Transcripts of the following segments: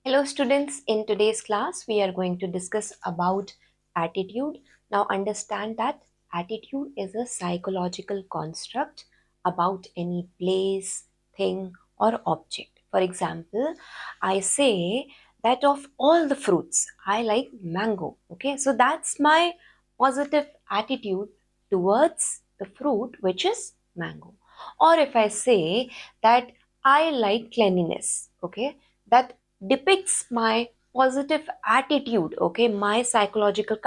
Hello students, in today's class we are going to discuss about attitude. Now understand that attitude is a psychological construct about any place, thing or object. For example, I say that of all the fruits, I like mango. Okay, so that's my positive attitude towards the fruit which is mango. Or if I say that I like cleanliness, okay, that depicts my positive attitude, okay, my psychological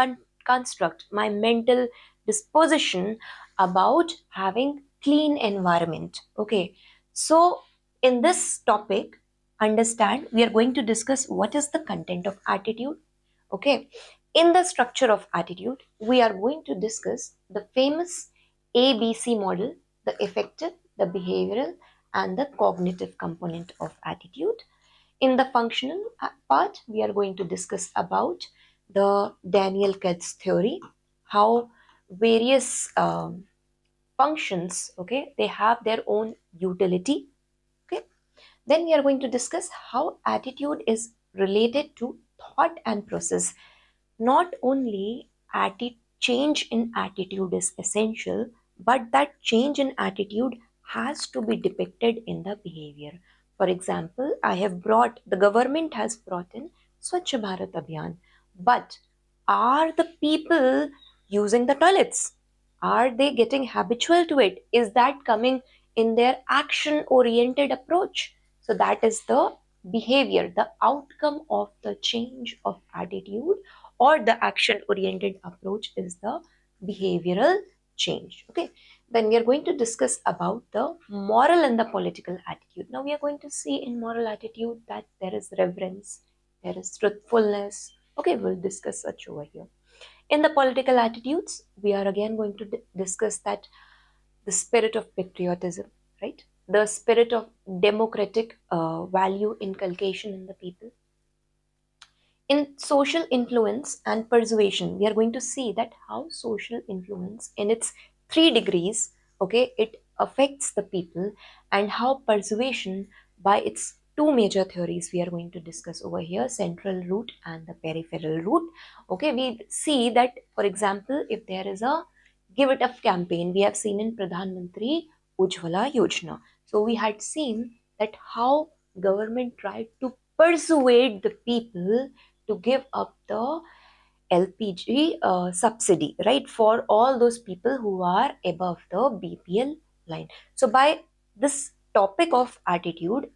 construct, my mental disposition about having clean environment. Okay, so in this topic, understand, we are going to discuss what is the content of attitude. Okay, in the structure of attitude we are going to discuss the famous ABC model, the affective, the behavioral and the cognitive component of attitude. In the functional part, we are going to discuss about the Daniel Katz theory, how various functions, okay, they have their own utility. Okay. Then we are going to discuss how attitude is related to thought and process. Not only change in attitude is essential, but that change in attitude has to be depicted in the behavior. For example, the government has brought in Swachh Bharat Abhiyan, but are the people using the toilets? Are they getting habitual to it? Is that coming in their action oriented approach? So that is the behavior, the outcome of the change of attitude or the action oriented approach is the behavioral change. Okay, then we are going to discuss about the moral and the political attitude. Now we are going to see in moral attitude that there is reverence, there is truthfulness. Okay, we'll discuss such over here. In the political attitudes, we are again going to discuss that the spirit of patriotism, right? The spirit of democratic value inculcation in the people. In social influence and persuasion, we are going to see that how social influence in its 3 degrees, okay, it affects the people, and how persuasion by its two major theories we are going to discuss over here, central root and the peripheral root. Okay, we see that, for example, if there is a give it up campaign, we have seen in Pradhan Mantri Ujjwala Yojana. So we had seen that how government tried to persuade the people to give up the LPG subsidy, right, for all those people who are above the BPL line. So by this topic of attitude,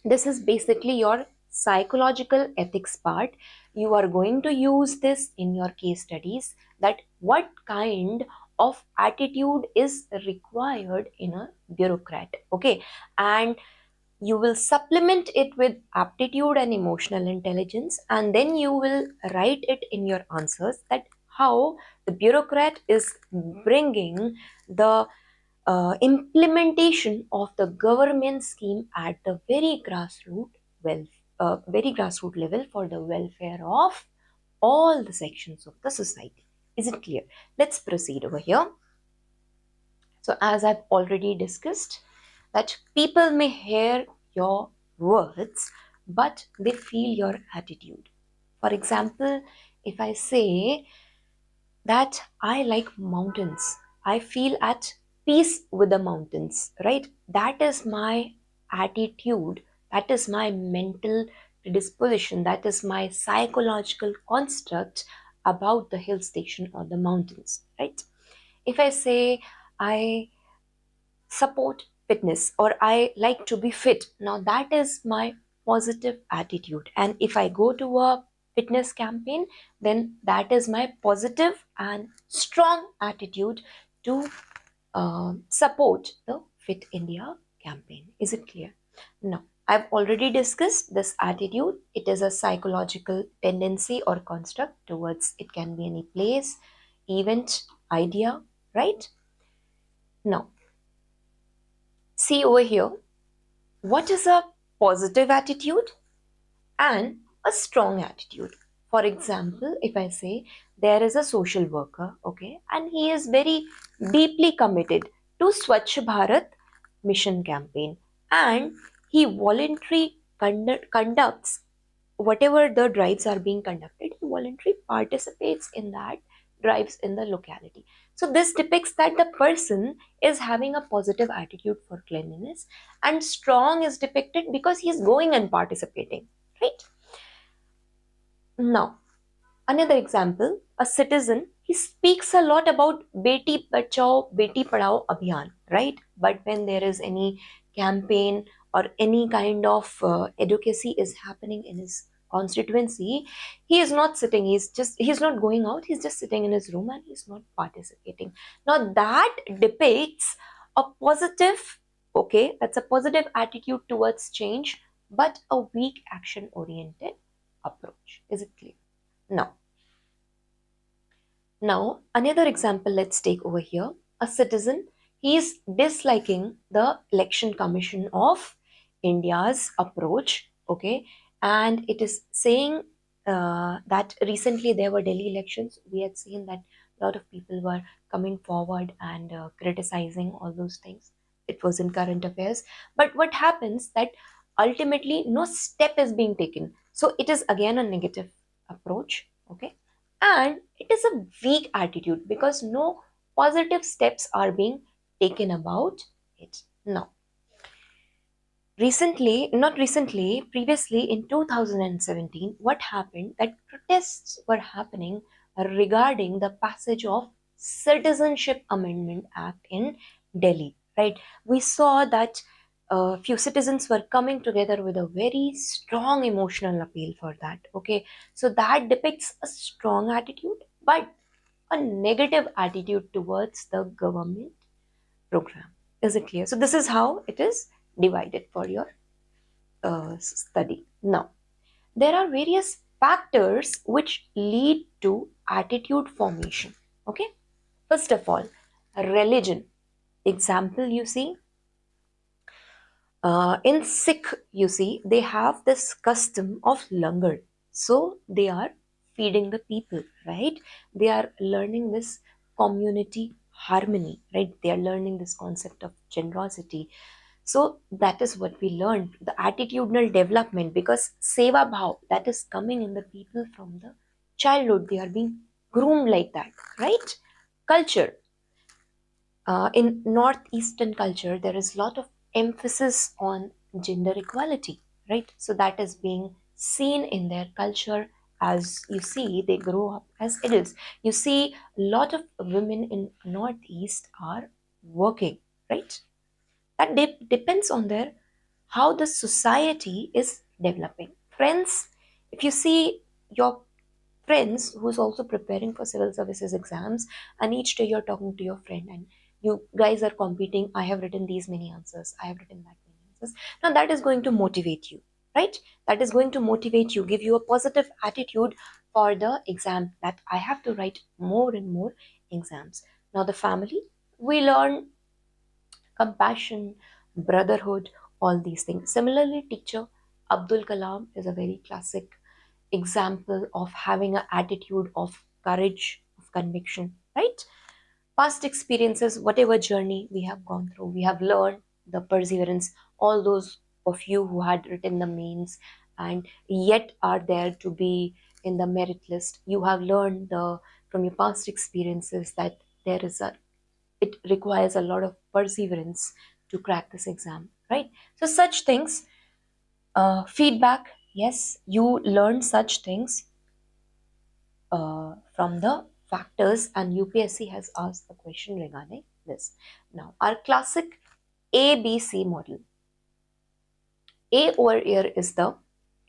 this is basically your psychological ethics part. You are going to use this in your case studies, that what kind of attitude is required in a bureaucrat. Okay, and you will supplement it with aptitude and emotional intelligence, and then you will write it in your answers that how the bureaucrat is bringing the implementation of the government scheme at the very grassroots level for the welfare of all the sections of the society. Is it clear? Let's proceed over here. So as I've already discussed, that people may hear your words, but they feel your attitude. For example, if I say that I like mountains, I feel at peace with the mountains, right? That is my attitude, that is my mental predisposition, that is my psychological construct about the hill station or the mountains, right? If I say I support fitness or I like to be fit, now that is my positive attitude. And if I go to a fitness campaign, then that is my positive and strong attitude to support the Fit India campaign. Is it clear? Now, I've already discussed this attitude. It is a psychological tendency or construct towards, it can be any place, event, idea, right? Now, see over here, what is a positive attitude and a strong attitude? For example, if I say there is a social worker, okay, and he is very deeply committed to Swachh Bharat mission campaign, and he voluntarily conducts whatever the drives are being conducted, he voluntarily participates in that drives in the locality. So this depicts that the person is having a positive attitude for cleanliness, and strong is depicted because he is going and participating, right? Now, another example, a citizen, he speaks a lot about Beti Bachao, Beti Padhao Abhiyan, right? But when there is any campaign or any kind of advocacy is happening in his constituency, he is not sitting, he's not going out, he's just sitting in his room and he's not participating. Now that depicts a positive, okay, that's a positive attitude towards change, but a weak action oriented approach. Is it clear? Now, another example, let's take over here. A citizen, he is disliking the Election Commission of India's approach, okay? And it is saying that recently there were Delhi elections. We had seen that a lot of people were coming forward and criticizing all those things. It was in current affairs. But what happens that ultimately no step is being taken. So it is again a negative approach, okay? And it is a weak attitude because no positive steps are being taken about it. Now, previously in 2017, what happened that protests were happening regarding the passage of Citizenship Amendment Act in Delhi, right? We saw that a few citizens were coming together with a very strong emotional appeal for that, okay? So that depicts a strong attitude, but a negative attitude towards the government program. Is it clear? So this is how it is divided for your study. Now, there are various factors which lead to attitude formation. Okay, first of all, religion. Example, you see, in Sikh, you see, they have this custom of langar. So they are feeding the people, right? They are learning this community harmony, right? They are learning this concept of generosity. So that is what we learned, the attitudinal development, because seva bhav, that is coming in the people from the childhood. They are being groomed like that, right? Culture, in northeastern culture there is a lot of emphasis on gender equality, right? So that is being seen in their culture. As you see, they grow up as adults. You see a lot of women in northeast are working, right? That depends on their how the society is developing. Friends, if you see your friends who's also preparing for civil services exams, and each day you're talking to your friend and you guys are competing, I have written these many answers, I have written that many answers. Now that is going to motivate you, right? That is going to motivate you, give you a positive attitude for the exam, that I have to write more and more exams. Now the family, we learn compassion, brotherhood, all these things. Similarly, teacher, Abdul Kalam is a very classic example of having an attitude of courage, of conviction, right? Past experiences, whatever journey we have gone through, we have learned the perseverance. All those of you who had written the mains and yet are there to be in the merit list, you have learned the from your past experiences that there is a it requires a lot of perseverance to crack this exam, right? So such things, feedback, yes, you learn such things from the factors, and UPSC has asked the question regarding this. Now, our classic ABC model. A over here is the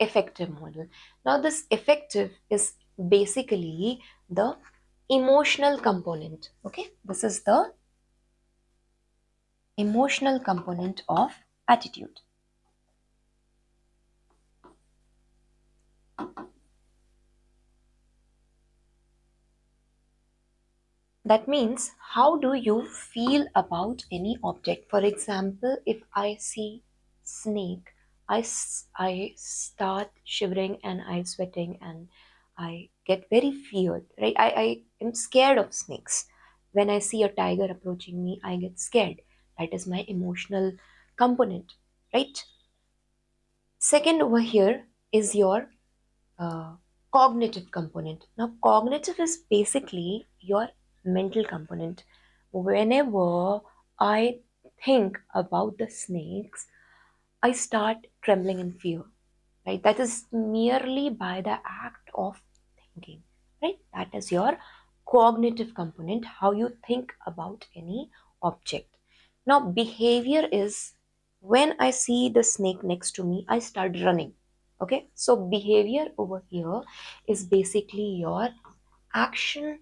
effective model. Now, this effective is basically the emotional component. Okay, this is the emotional component of attitude. That means, how do you feel about any object? For example, if I see snake, I start shivering and I sweating and I get very feared, right? I am scared of snakes. When I see a tiger approaching me, I get scared. That is my emotional component, right? Second over here is your uh, cognitive component. Now, cognitive is basically your mental component. Whenever I think about the snakes, I start trembling in fear, right? That is merely by the act of thinking, right? That is your cognitive component, how you think about any object. Now, behavior is when I see the snake next to me, I start running. Okay, so behavior over here is basically your action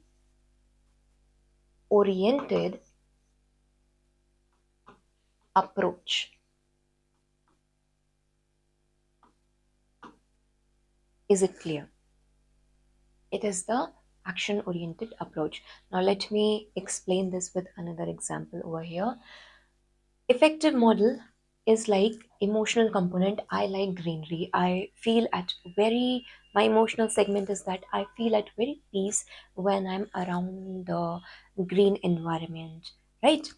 oriented approach. Is it clear? It is the action oriented approach. Now, let me explain this with another example over here. Effective model is like emotional component. I like greenery. I feel at very, my emotional segment is that I feel at very peace when I'm around the green environment, right?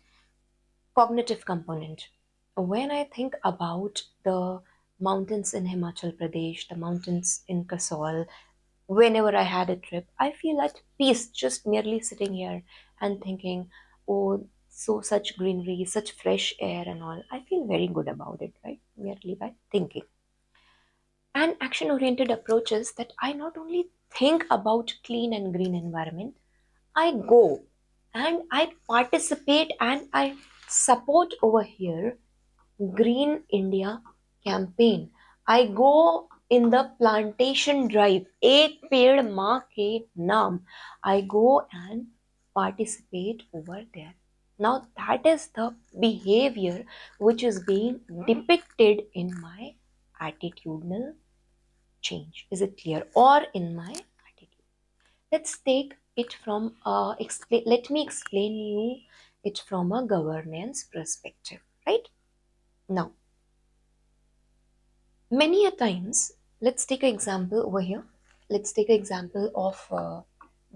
Cognitive component. When I think about the mountains in Himachal Pradesh, the mountains in Kasol, whenever I had a trip, I feel at peace just merely sitting here and thinking, oh, so such greenery, such fresh air and all. I feel very good about it, right? Merely by thinking. And action oriented approach is that I not only think about clean and green environment, I go and I participate and I support over here Green India campaign. I go in the plantation drive, Ek Ped Maa Ke Naam. I go and participate over there. Now that is the behavior which is being depicted in my attitudinal change. Is it clear? Or in my attitude. Let's take it from let me explain you it from a governance perspective, right? Now, many a times, let's take an example over here. Let's take an example of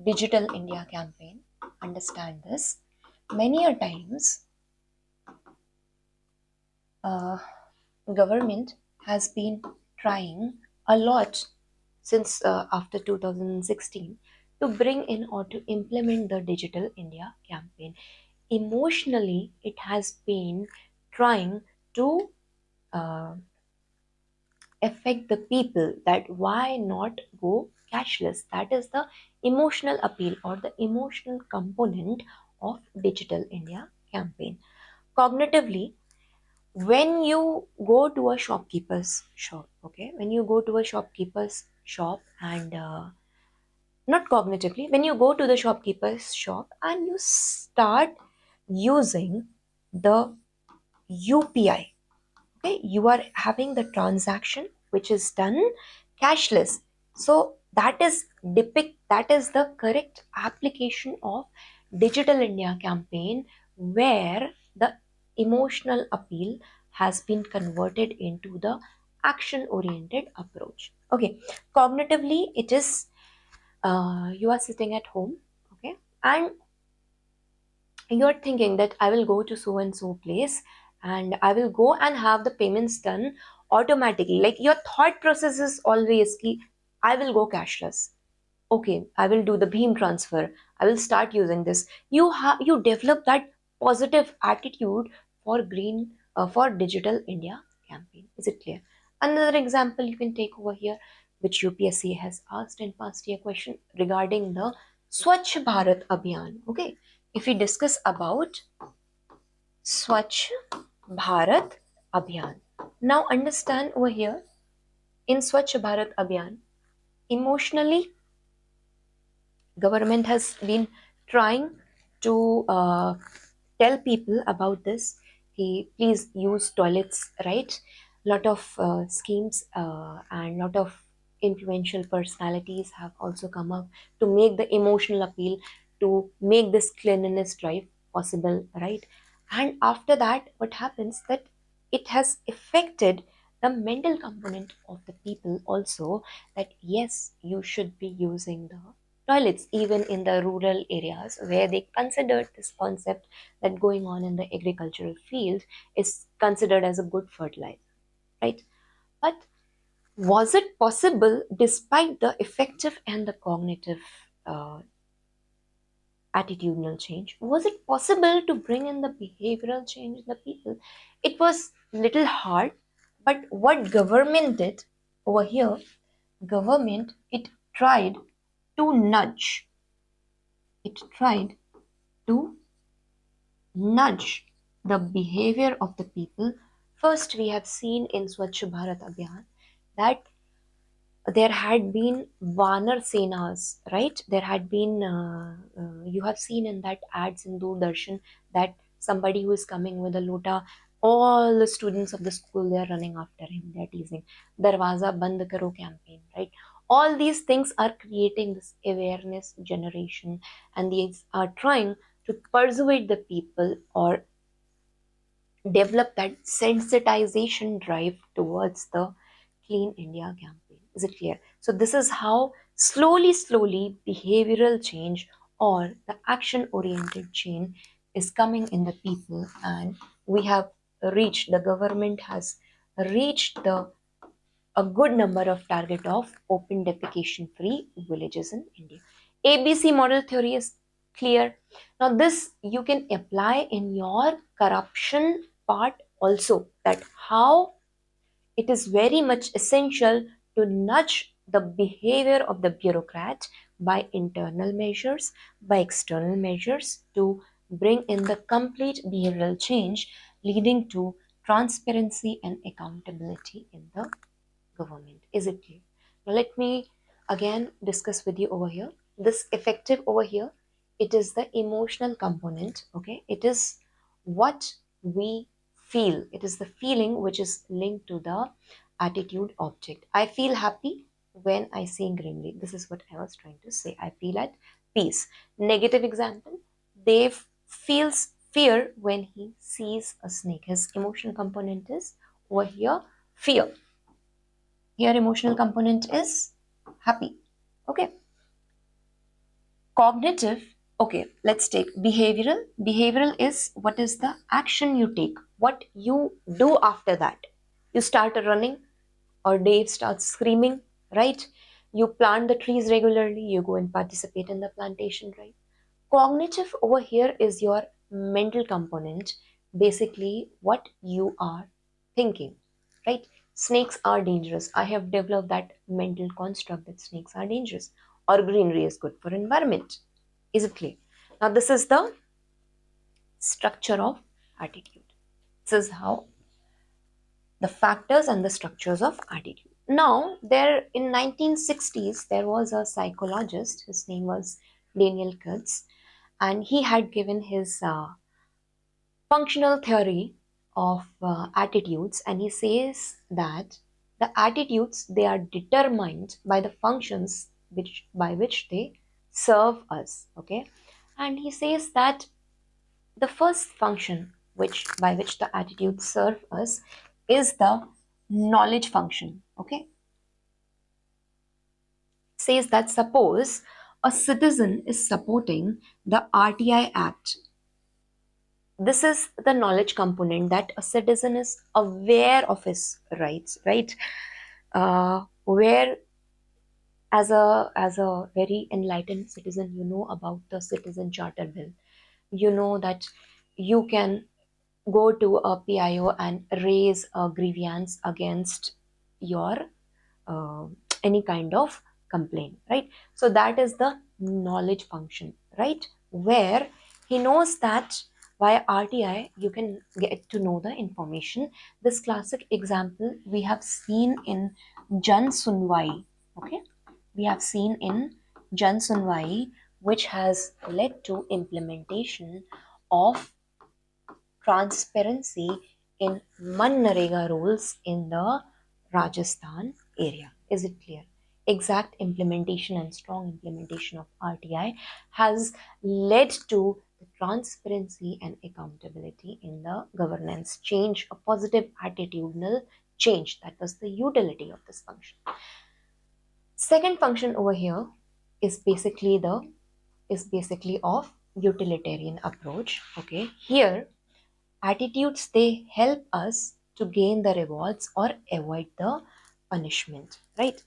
Digital India campaign. Understand this. Many a times, uh, government has been trying a lot since after 2016 to bring in or to implement the Digital India campaign. Emotionally, it has been trying to uh, affect the people that why not go cashless. That is the emotional appeal or the emotional component of Digital India campaign. Cognitively, when you go to a shopkeeper's shop, okay, when you go to a shopkeeper's shop and not cognitively, when you go to the shopkeeper's shop and you start using the UPI, okay, you are having the transaction which is done cashless. So that is the correct application of Digital India campaign, where the emotional appeal has been converted into the action oriented approach. Okay, cognitively it is you are sitting at home, okay, and you're thinking that I will go to so and so place and I will go and have the payments done automatically. Like your thought process is always ki, I will go cashless. Okay, I will do the beam transfer. I will start using this. You develop that positive attitude for green for Digital India campaign. Is it clear? Another example you can take over here, which UPSC has asked in past year question regarding the Swachh Bharat Abhiyan. Okay, if we discuss about Swachh Bharat Abhiyan, now understand over here in Swachh Bharat Abhiyan, emotionally government has been trying to tell people about this. Please use toilets, right? Lot of schemes and lot of influential personalities have also come up to make the emotional appeal, to make this cleanliness drive possible, right? And after that, what happens that it has affected the mental component of the people also, that yes, you should be using the toilets even in the rural areas where they considered this concept that going on in the agricultural field is considered as a good fertilizer, right? But Was it possible despite the affective and the cognitive attitudinal change? Was it possible to bring in the behavioral change in the people? It was little hard, but what government did over here, government, it tried to nudge the behavior of the people. First, we have seen in Swachh Bharat Abhiyan that there had been Vanar Senas, right? There had been, you have seen in that ads in Doordarshan that somebody who is coming with a lota, all the students of the school, they are running after him, they are teasing. Darwaza Band Karo campaign, right? All these things are creating this awareness generation, and these are trying to persuade the people or develop that sensitization drive towards the Clean India campaign. Is it clear? So this is how slowly behavioral change or the action oriented change is coming in the people, and we have reached, the government has reached the a good number of target of open defecation free villages in India. ABC model theory is clear. Now this you can apply in your corruption part also, that how it is very much essential to nudge the behavior of the bureaucrat by internal measures, by external measures, to bring in the complete behavioral change leading to transparency and accountability in the government. Is it clear? Now let me again discuss with you over here. This effective over here, it is the emotional component. Okay, it is what we feel. It is the feeling which is linked to the attitude object. I feel happy when I see greenery. This is what I was trying to say. I feel at peace. Negative example. Dave feels fear when he sees a snake. His emotional component is over here fear. Here emotional component is happy. Okay. Cognitive. Okay, let's take behavioral. Behavioral is what is the action you take, what you do after that. You start running, or Dave starts screaming, right? You plant the trees regularly, you go and participate in the plantation, right? Cognitive over here is your mental component, basically what you are thinking, right? Snakes are dangerous. I have developed that mental construct that snakes are dangerous, or greenery is good for environment. Is it clear? Now this is the structure of attitude. This is how the factors and the structures of attitude. Now there in 1960s there was a psychologist. His name was Daniel Kurtz, and he had given his functional theory of attitudes, and he says that the attitudes, they are determined by the functions by which they serve us. Okay, and he says that the first function by which the attitudes serve us is the knowledge function. Okay, says that suppose a citizen is supporting the RTI Act. This is the knowledge component, that a citizen is aware of his rights, right? Where as a very enlightened citizen, you know about the citizen charter bill. You know that you can go to a PIO and raise a grievance against your uh, any kind of complaint, right? So that is the knowledge function, right? Where he knows that via RTI you can get to know the information. This classic example we have seen in Jan Sunwai. Okay, we have seen in Jan Sunwai, which has led to implementation of transparency in Manrega rules in the Rajasthan area. Is it clear? Exact implementation and strong implementation of RTI has led to the transparency and accountability in the governance change, a positive attitudinal change. That was the utility of this function. Second function over here is basically of utilitarian approach. Okay, here attitudes, they help us to gain the rewards or avoid the punishment, right?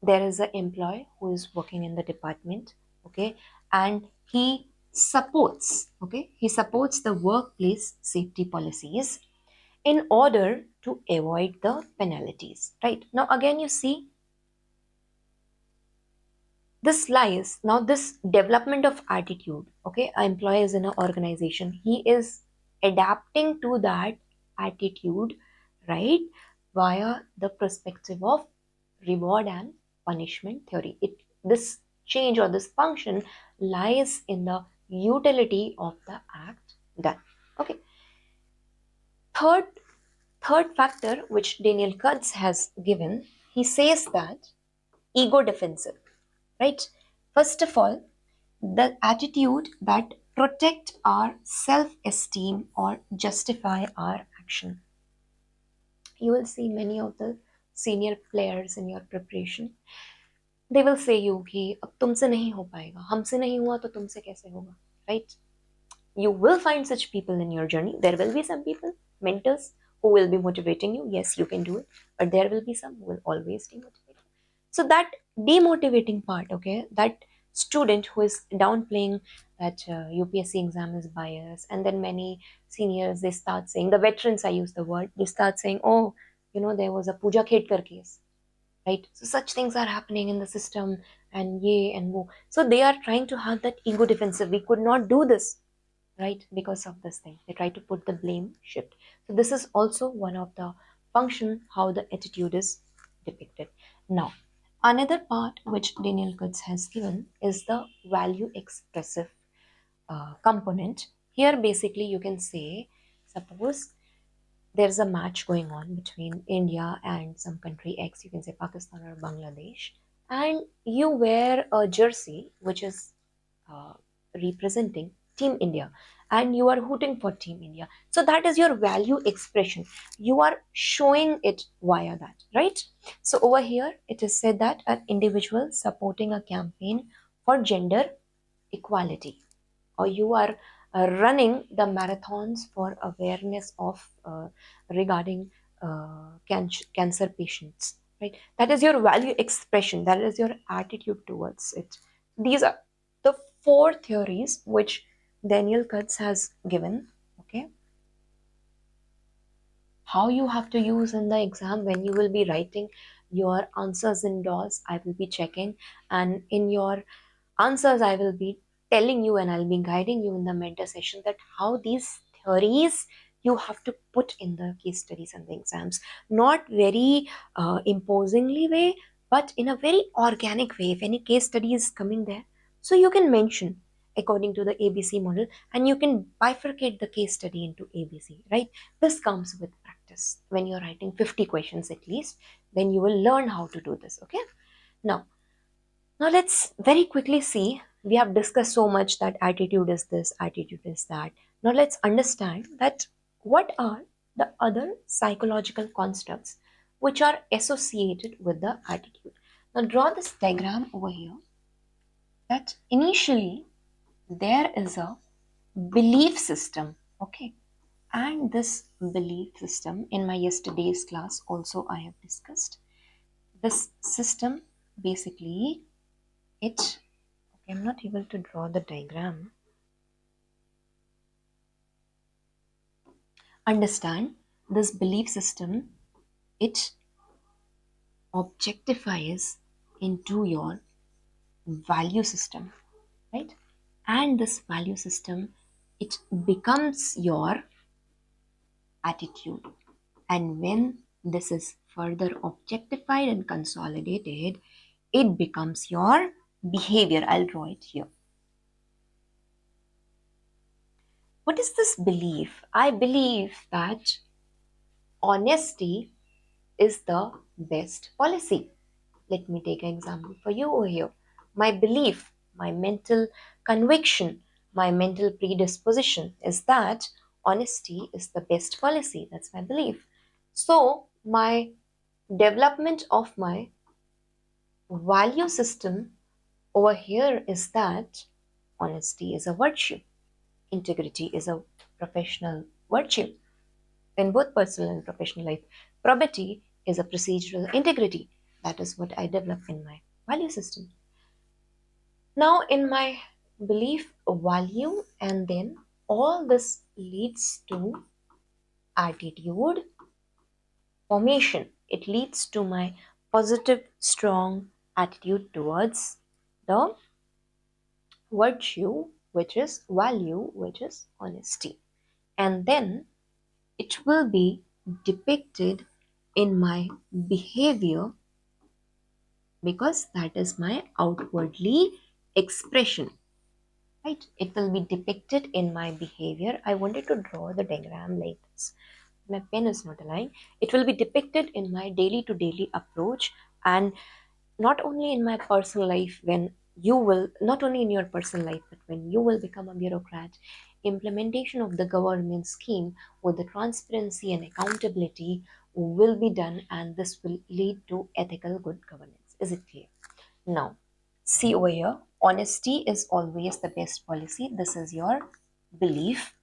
There is an employee who is working in the department, okay, and he supports the workplace safety policies in order to avoid the penalties, right? Now again you see this lies, now this development of attitude, okay, an employee is in an organization, he is adapting to that attitude, right, via the perspective of reward and punishment theory. This change or this function lies in the utility of the act done. Okay. Third factor which Daniel Kurtz has given, he says that ego defensive, right? First of all, the attitude that protect our self-esteem or justify our action. You will see many of the senior players in your preparation, they will say you कि अब तुमसे नहीं हो पाएगा, हमसे नहीं हुआ तो तुमसे कैसे होगा, right? You will find such people in your journey. There will be some people, mentors, who will be motivating you. Yes, you can do it. But there will be some who will always demotivate you. So that demotivating part, okay, that student who is downplaying that UPSC exam is biased, and then many seniors, they start saying, the veterans, I use the word, they start saying, oh, there was a Pooja Khedkar case, right? So such things are happening in the system, and ye and wo. So they are trying to have that ego defensive. We could not do this, right? Because of this thing, they try to put the blame shift. So this is also one of the function how the attitude is depicted. Now, another part which Daniel Kurtz has given is the value expressive component. Here, basically, you can say, suppose there's a match going on between India and some country X, you can say Pakistan or Bangladesh, and you wear a jersey which is uh, representing Team India, and you are hooting for Team India. So that is your value expression. You are showing it via that, right? So over here, it is said that an individual supporting a campaign for gender equality, or you are running the marathons for awareness of regarding cancer patients, right? That is your value expression, that is your attitude towards it. These are the four theories which Daniel Kurtz has given, okay, how you have to use in the exam. When you will be writing your answers indoors, I will be checking, and in your answers I will be telling you, and I'll be guiding you in the mentor session, that how these theories you have to put in the case studies and the exams, not very imposingly way, but in a very organic way. If any case study is coming there, so you can mention according to the ABC model, and you can bifurcate the case study into ABC, right? This comes with practice. When you're writing 50 questions at least, then you will learn how to do this, okay? Now let's very quickly see, we have discussed so much that attitude is this, attitude is that. Now let's understand that what are the other psychological constructs which are associated with the attitude. Now draw this diagram over here, that initially there is a belief system, okay, and this belief system in my yesterday's class also I have discussed. This system basically, it, I'm not able to draw the diagram. Understand, this belief system, it objectifies into your value system, right? And this value system, it becomes your attitude. And when this is further objectified and consolidated, it becomes your behavior. I'll draw it here. What is this belief? I believe that honesty is the best policy. Let me take an example for you over here. My belief, my mental conviction, my mental predisposition is that honesty is the best policy. That's my belief. So, my development of my value system over here is that honesty is a virtue, integrity is a professional virtue in both personal and professional life. Probity is a procedural integrity. That is what I develop in my value system. Now, in my belief, value, and then all this leads to attitude formation. It leads to my positive, strong attitude towards the virtue, which is value, which is honesty. And then it will be depicted in my behavior, because that is my outwardly expression, right? It will be depicted in my behavior. I wanted to draw the diagram like this. My pen is not aligned. It will be depicted in my daily to daily approach, and not only in my personal life, when you will, not only in your personal life, but when you will become a bureaucrat, implementation of the government scheme with the transparency and accountability will be done, and this will lead to ethical good governance. Is it clear? Now, see over here, honesty is always the best policy. This is your belief.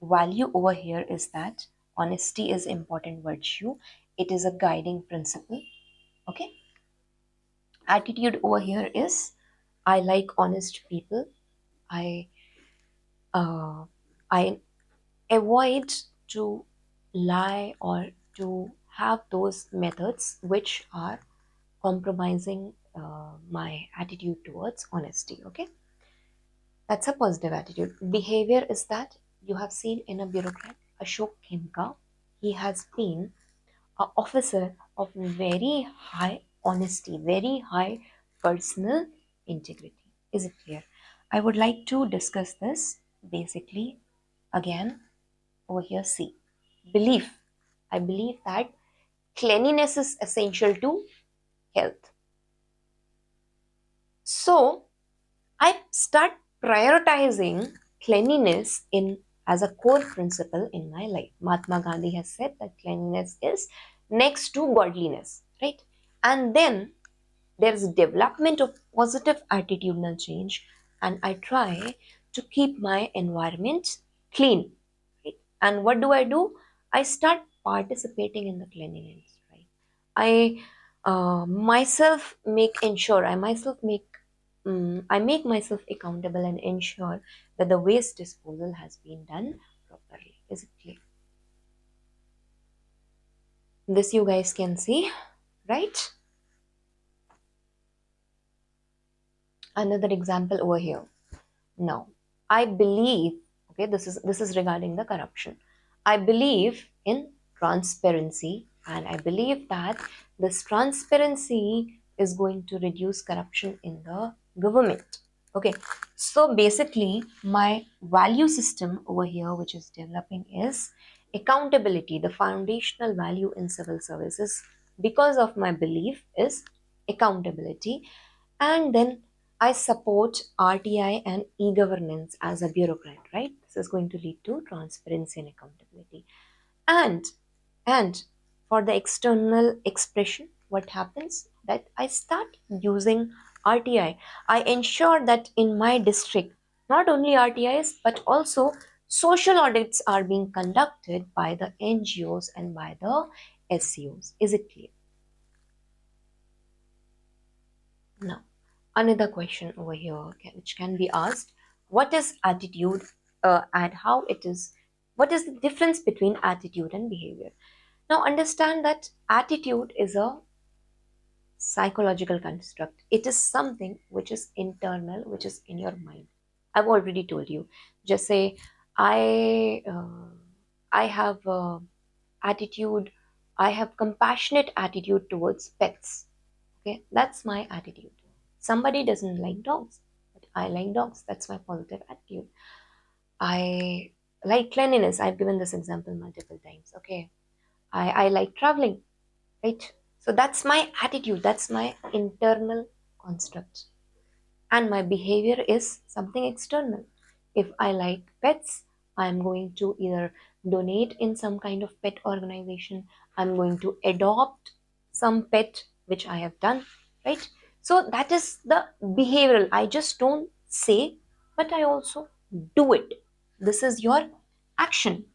Value over here is that honesty is important virtue. It is a guiding principle. Okay. Attitude over here is I like honest people. I uh, I avoid to lie or to have those methods which are compromising my attitude towards honesty. Okay, that's a positive attitude. Behavior is that you have seen in a bureaucrat, Ashok Khemka. He has been an officer of very high honesty, very high personal integrity. Is it clear? I would like to discuss this basically again over here. See, belief. I believe that cleanliness is essential to health. So I start prioritizing cleanliness in as a core principle in my life. Mahatma Gandhi has said that cleanliness is next to godliness, right? And then there's development of positive attitudinal change, and I try to keep my environment clean, right? And what do? I start participating in the cleanliness, right? I myself make ensure I myself make I make myself accountable and ensure that the waste disposal has been done properly. Is it clear? This you guys can see, right? Another example over here. Now, I believe, okay, this is regarding the corruption. I believe in transparency, and I believe that this transparency is going to reduce corruption in the government. Okay, so basically my value system over here which is developing is accountability. The foundational value in civil services, because of my belief, is accountability. And then I support RTI and e-governance as a bureaucrat, right? This is going to lead to transparency and accountability. And and for the external expression, what happens that I start using RTI. I ensure that in my district, not only RTIs but also social audits are being conducted by the NGOs and by the SCOs. Is it clear? Now, another question over here which can be asked: what is attitude, and how it is? What is the difference between attitude and behavior? Now, understand that attitude is a psychological construct. It is something which is internal, which is in your mind. I've already told you. Just say, I, uh, I have attitude. I have compassionate attitude towards pets. Okay, that's my attitude. Somebody doesn't like dogs, but I like dogs. That's my positive attitude. I like cleanliness. I've given this example multiple times. Okay, I like traveling, right? So that's my attitude. That's my internal construct. And my behavior is something external. If I like pets, I'm going to either donate in some kind of pet organization, I'm going to adopt some pet which I have done, right? So that is the behavioral. I just don't say, but I also do it. This is your action.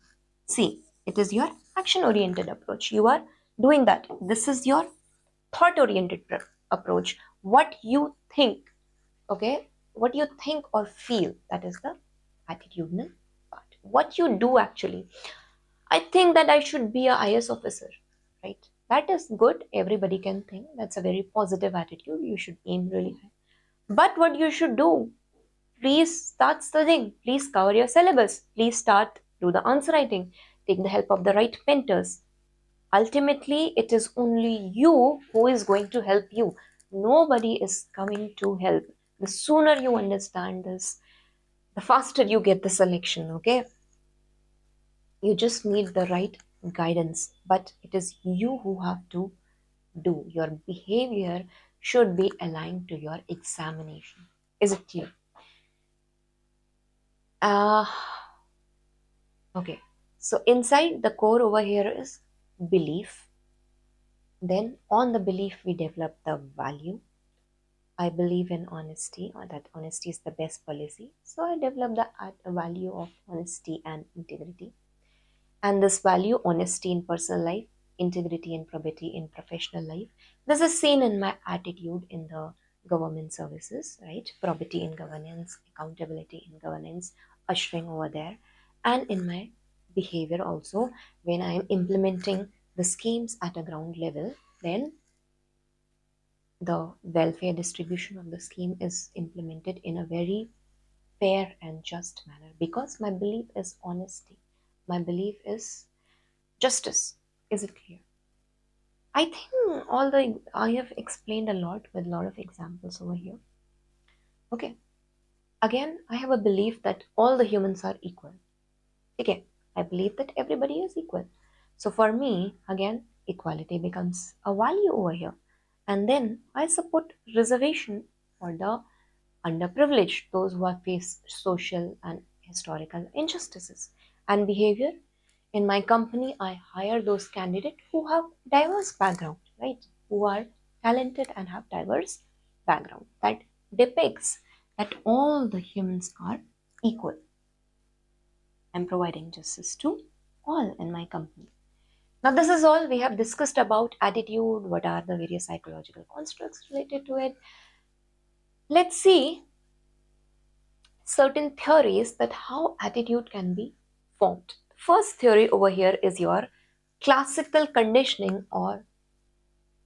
See, it is your action oriented approach. You are doing that. This is your thought oriented approach. What you think, okay, what you think or feel, that is the attitudinal part. What you do actually, I think that I should be a IAS officer, right? That is good. Everybody can think. That's a very positive attitude. You should aim really high. But what you should do, please start studying. Please cover your syllabus. Please start do the answer writing. Take the help of the right mentors. Ultimately, it is only you who is going to help you. Nobody is coming to help. The sooner you understand this, the faster you get the selection, okay? You just need the right guidance, but it is you who have to do. Your behavior should be aligned to your examination. Is it clear? Uh, okay. So inside the core over here is belief. Then on the belief we develop the value. I believe in honesty, or that honesty is the best policy. So I develop the value of honesty and integrity. And this value, honesty in personal life, integrity and probity in professional life, this is seen in my attitude in the government services, right? Probity in governance, accountability in governance, ushering over there, and in my behavior also when I am implementing the schemes at a ground level. Then the welfare distribution of the scheme is implemented in a very fair and just manner, because my belief is honesty, my belief is justice. Is it clear? I think I have explained a lot with a lot of examples over here. Okay. Again, I have a belief that all the humans are equal. Okay. I believe that everybody is equal. So for me, again, equality becomes a value over here. And then I support reservation for the underprivileged, those who have faced social and historical injustices. And behavior, in my company, I hire those candidates who have diverse background, right? Who are talented and have diverse background. That depicts that all the humans are equal. I'm providing justice to all in my company. Now, this is all we have discussed about attitude. What are the various psychological constructs related to it? Let's see certain theories that how attitude can be formed. First theory over here is your classical conditioning or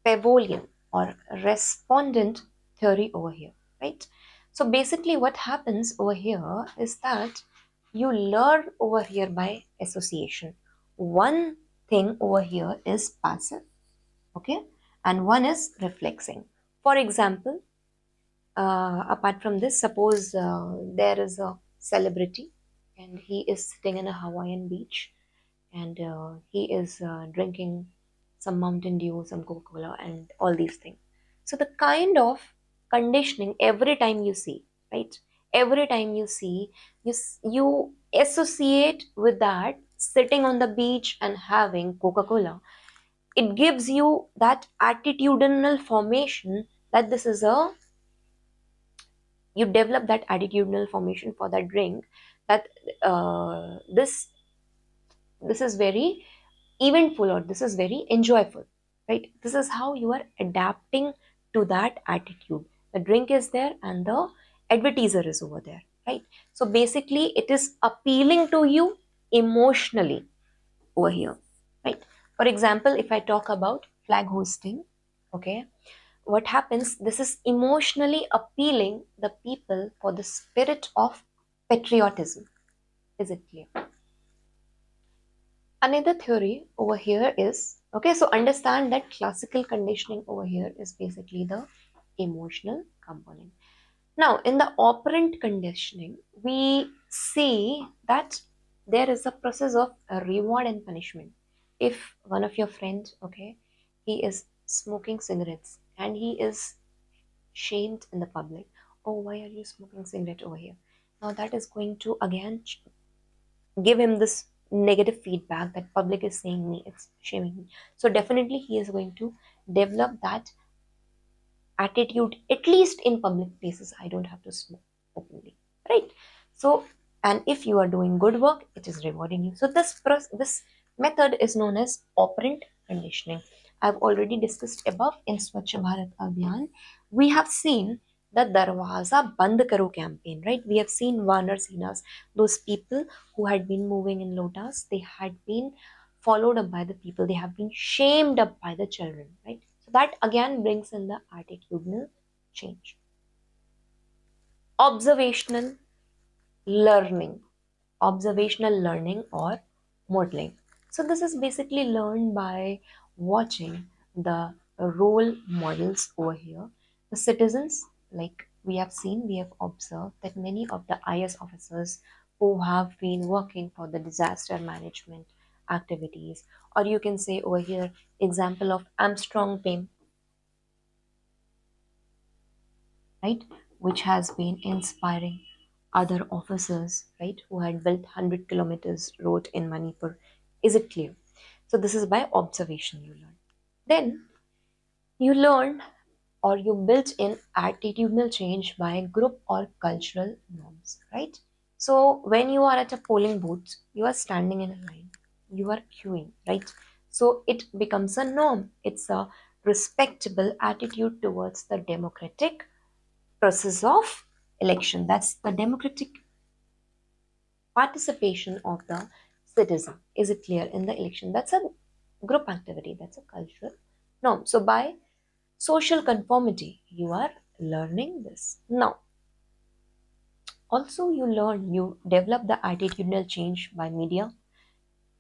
Pavlovian or respondent theory over here, right? So basically what happens over here is that you learn over here by association. One thing over here is passive, okay, and one is reflexing. For example, apart from this, suppose there is a celebrity and he is sitting in a Hawaiian beach, and he is drinking some Mountain Dew, some Coca-Cola, and all these things. So the kind of conditioning every time you see, right? Every time you see, you associate with that sitting on the beach and having Coca-Cola. It gives you that attitudinal formation that this is a you develop that attitudinal formation for that drink, that this is very eventful, or this is very enjoyable, right? This is how you are adapting to that attitude. The drink is there and the advertiser is over there, right? So basically it is appealing to you emotionally over here, right? For example, if I talk about flag hosting, okay, what happens, this is emotionally appealing the people for the spirit of patriotism. Is it clear? Another theory over here is, okay, so understand that classical conditioning over here is basically the emotional component. Now, in the operant conditioning, we see that there is a process of reward and punishment. If one of your friends, okay, he is smoking cigarettes and he is shamed in the public, oh, why are you smoking cigarette over here? Now that is going to again give him this negative feedback that public is saying me, it's shaming me. So definitely he is going to develop that attitude, at least in public places, I don't have to smoke openly, right? So, and if you are doing good work, it is rewarding you. So this method is known as operant conditioning. I've already discussed above in Swachh Bharat Abhiyan. We have seen the Darwaza Band Karo campaign, right? We have seen Vanar Senas, those people who had been moving in lotus, they had been followed up by the people, they have been shamed up by the children, right? So that again brings in the attitudinal change. Observational learning, observational learning or modeling. So this is basically learned by watching the role models over here. The citizens, like we have seen, we have observed that many of the IAS officers who have been working for the disaster management activities, or you can say over here, example of Armstrong Payne, right, which has been inspiring other officers, right, who had built 100 kilometers road in Manipur. Is it clear? So this is by observation you learn. Then you learn or you built in attitudinal change by group or cultural norms, right? So when you are at a polling booth, you are standing in a line, you are queuing, right? So it becomes a norm. It's a respectable attitude towards the democratic process of election. That's the democratic participation of the citizen. Is it clear? In the election, that's a group activity, that's a cultural norm. So by social conformity, you are learning this. Now also you develop the attitudinal change by media.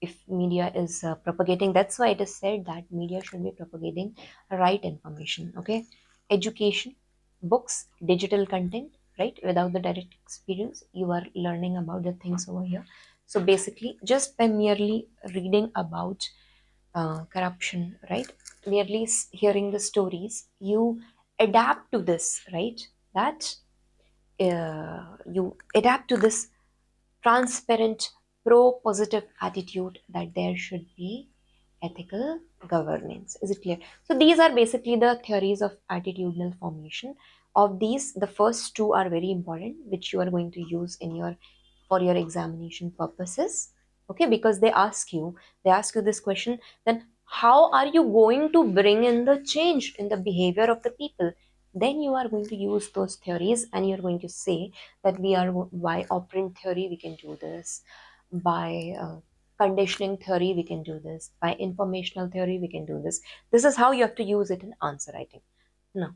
If media is propagating, that's why it is said that media should be propagating right information. Okay, education, books, digital content, right? Without the direct experience, you are learning about the things over here. So basically just by merely reading about corruption, right, merely hearing the stories, you adapt to this, right? That you adapt to this transparent, pro positive attitude that there should be ethical governance. Is it clear? So these are basically the theories of attitudinal formation. Of these, the first two are very important, which you are going to use in your for your examination purposes. Okay, because they ask you this question, then how are you going to bring in the change in the behavior of the people? Then you are going to use those theories and you're going to say that we are by operant theory we can do this, by conditioning theory we can do this, by informational theory we can do this. This is how you have to use it in answer writing. Now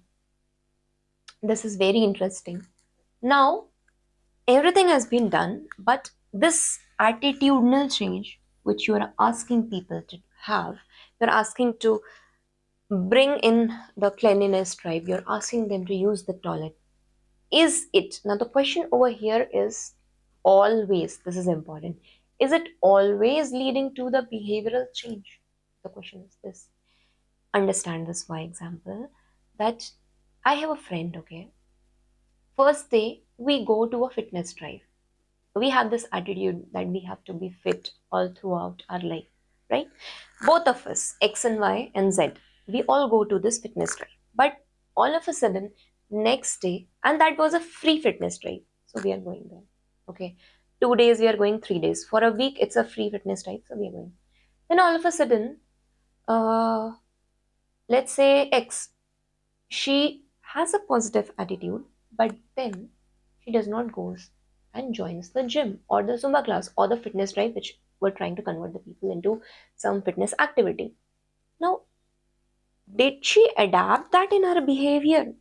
this is very interesting. Now everything has been done, but this attitudinal change which you are asking people to have, you're asking to bring in the cleanliness drive, you're asking them to use the toilet. Is it, now the question over here is always, this is important, is it always leading to the behavioral change? The question is this. Understand this by example, that I have a friend, okay, first day we go to a fitness drive. We have this attitude that we have to be fit all throughout our life, right? Both of us, X and Y and Z, we all go to this fitness drive. But all of a sudden, next day, and that was a free fitness drive. So we are going there. Okay. 2 days we are going, 3 days. For a week, it's a free fitness drive. So we are going. Then all of a sudden, uh, let's say X, she has a positive attitude, but then she does not go and joins the gym or the Zumba class or the fitness drive, which were trying to convert the people into some fitness activity. Now, did she adapt that in her behavior?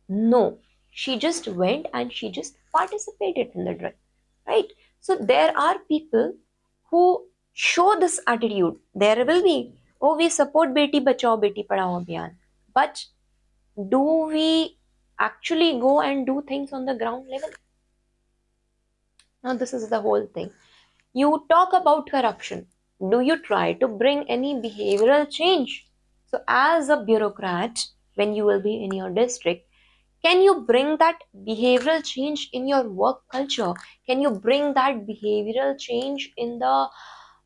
No. She just went and she just participated in the drive, right? So there are people who show this attitude. There will be, oh, we support Beti Bachao, Beti Padhao Abhiyan. But do we actually go and do things on the ground level? Now, this is the whole thing. You talk about corruption. Do you try to bring any behavioral change? So, as a bureaucrat, when you will be in your district, can you bring that behavioral change in your work culture? Can you bring that behavioral change in the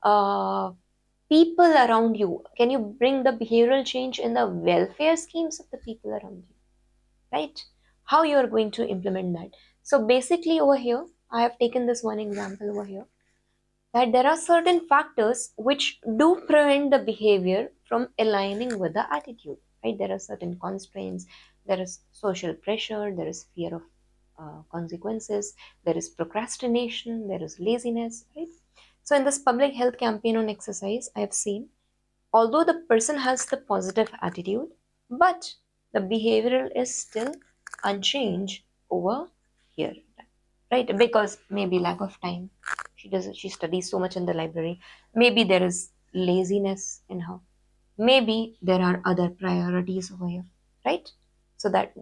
uh, people around you? Can you bring the behavioral change in the welfare schemes of the people around you? Right? How you are going to implement that? So basically over here, I have taken this one example over here, that there are certain factors which do prevent the behavior from aligning with the attitude, right? There are certain constraints, there is social pressure, there is fear of consequences, there is procrastination, there is laziness, right? So in this public health campaign on exercise, I have seen, although the person has the positive attitude, but the behavioral is still unchanged over here, right? Because maybe lack of time. She studies so much in the library. Maybe there is laziness in her. Maybe there are other priorities over here, right? So that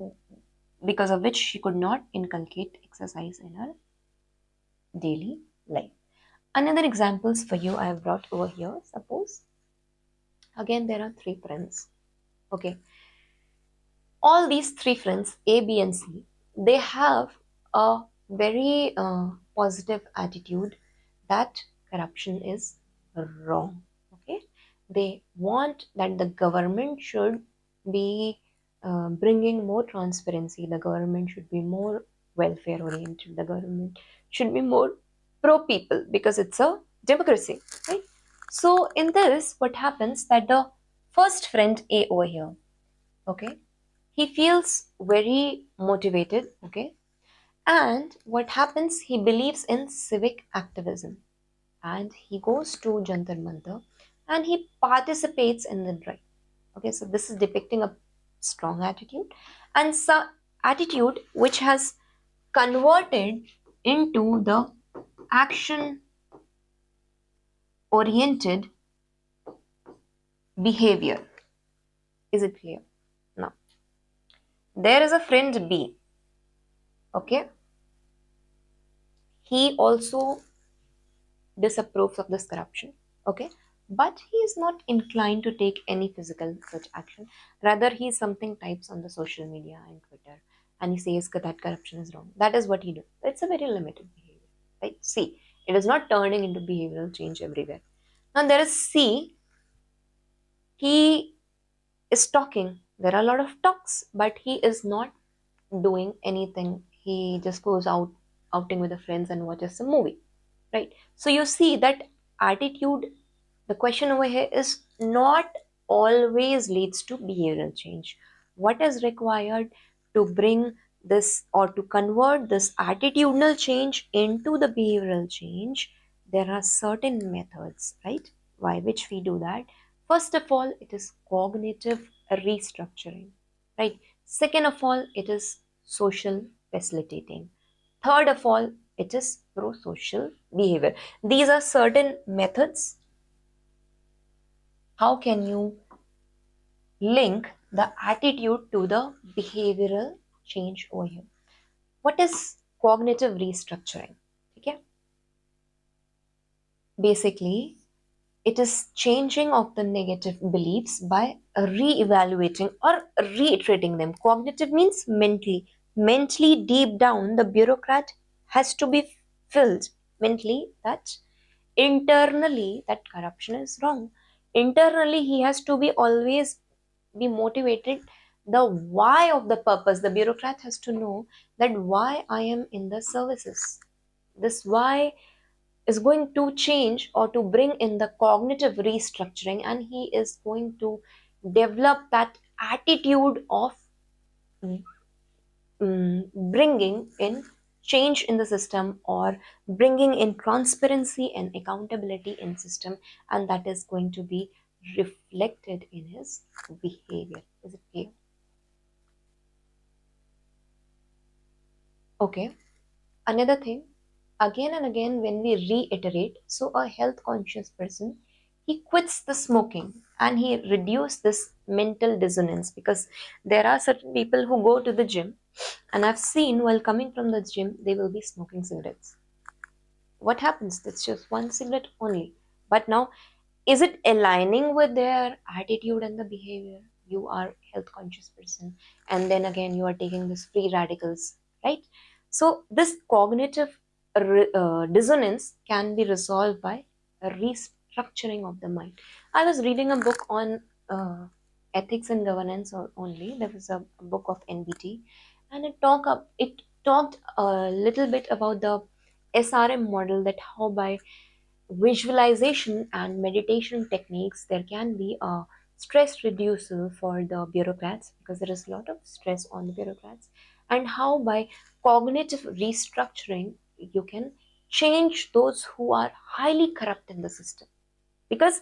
because of which she could not inculcate exercise in her daily life. Another examples for you I have brought over here. Suppose again there are three friends. Okay, all these three friends A, B, and C, they have a very positive attitude that corruption is wrong. Okay, they want that the government should be bringing more transparency. The government should be more welfare oriented. The government should be more pro people because it's a democracy, right? So in this, what happens that the first friend A over here, okay, he feels very motivated, okay, and what happens, he believes in civic activism and he goes to Jantar Mantar and he participates in the drive. Okay, so this is depicting a strong attitude and some attitude which has converted into the action oriented behavior. Is it clear? Now, there is a friend B, okay, he also disapproves of this corruption, okay, but he is not inclined to take any physical such action. Rather, he something types on the social media and Twitter and he says that corruption is wrong. That is what he does. It's a very limited behavior, right? See, it is not turning into behavioral change everywhere. Now there is C, he is talking, there are a lot of talks, but he is not doing anything. He just goes out outing with the friends and watches a movie, right? So you see that attitude, the question over here is not always leads to behavioral change. What is required to bring this or to convert this attitudinal change into the behavioral change? There are certain methods, right? By which we do that. First of all, it is cognitive restructuring, right? Second of all, it is social facilitating. Third of all, it is pro-social behavior. These are certain methods. How can you link the attitude to the behavioral change over here? What is cognitive restructuring? Okay. Basically, it is changing of the negative beliefs by re-evaluating or reiterating them. Cognitive means mentally. Mentally, deep down, the bureaucrat has to be filled mentally that internally that corruption is wrong. Internally, he has to be always be motivated. The why of the purpose, the bureaucrat has to know that why I am in the services. This why is going to change or to bring in the cognitive restructuring, and he is going to develop that attitude of bringing in change in the system or bringing in transparency and accountability in system, and that is going to be reflected in his behavior. Is it clear? Okay. Another thing, again and again when we reiterate, so a health conscious person, he quits the smoking and he reduces this mental dissonance, because there are certain people who go to the gym and I've seen while coming from the gym they will be smoking cigarettes. What happens? That's just one cigarette only. But now, is it aligning with their attitude and the behavior? You are health conscious person, and then again you are taking this free radicals, right? So this cognitive dissonance can be resolved by a restructuring of the mind. I was reading a book on ethics and governance only. There was a book of NBT, and it talked a little bit about the SRM model, that how by visualization and meditation techniques there can be a stress reducer for the bureaucrats, because there is a lot of stress on the bureaucrats, and how by cognitive restructuring you can change those who are highly corrupt in the system. Because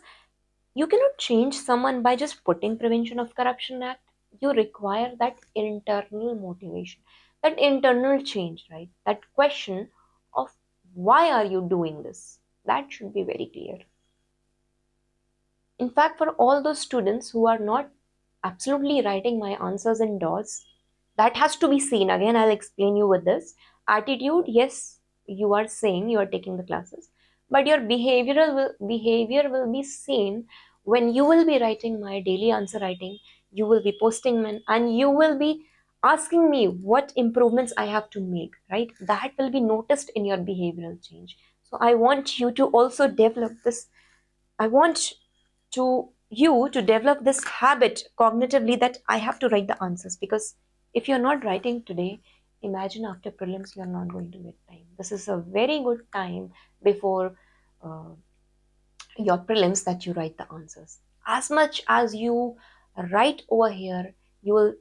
you cannot change someone by just putting Prevention of Corruption Act. You require that internal motivation, that internal change, right? That question of why are you doing this? That should be very clear. In fact, for all those students who are not absolutely writing my answers indoors, that has to be seen. Again, I'll explain you with this. Attitude, yes, you are saying you are taking the classes, but your behavior will be seen when you will be writing my daily answer writing. You will be posting and you will be asking me what improvements I have to make, right? That will be noticed in your behavioral change. So I want you to also develop this. I want you to develop this habit cognitively that I have to write the answers, because if you're not writing today, imagine after prelims you're not going to get time. This is a very good time before uh, your prelims that you write the answers. As much as you write over here, you will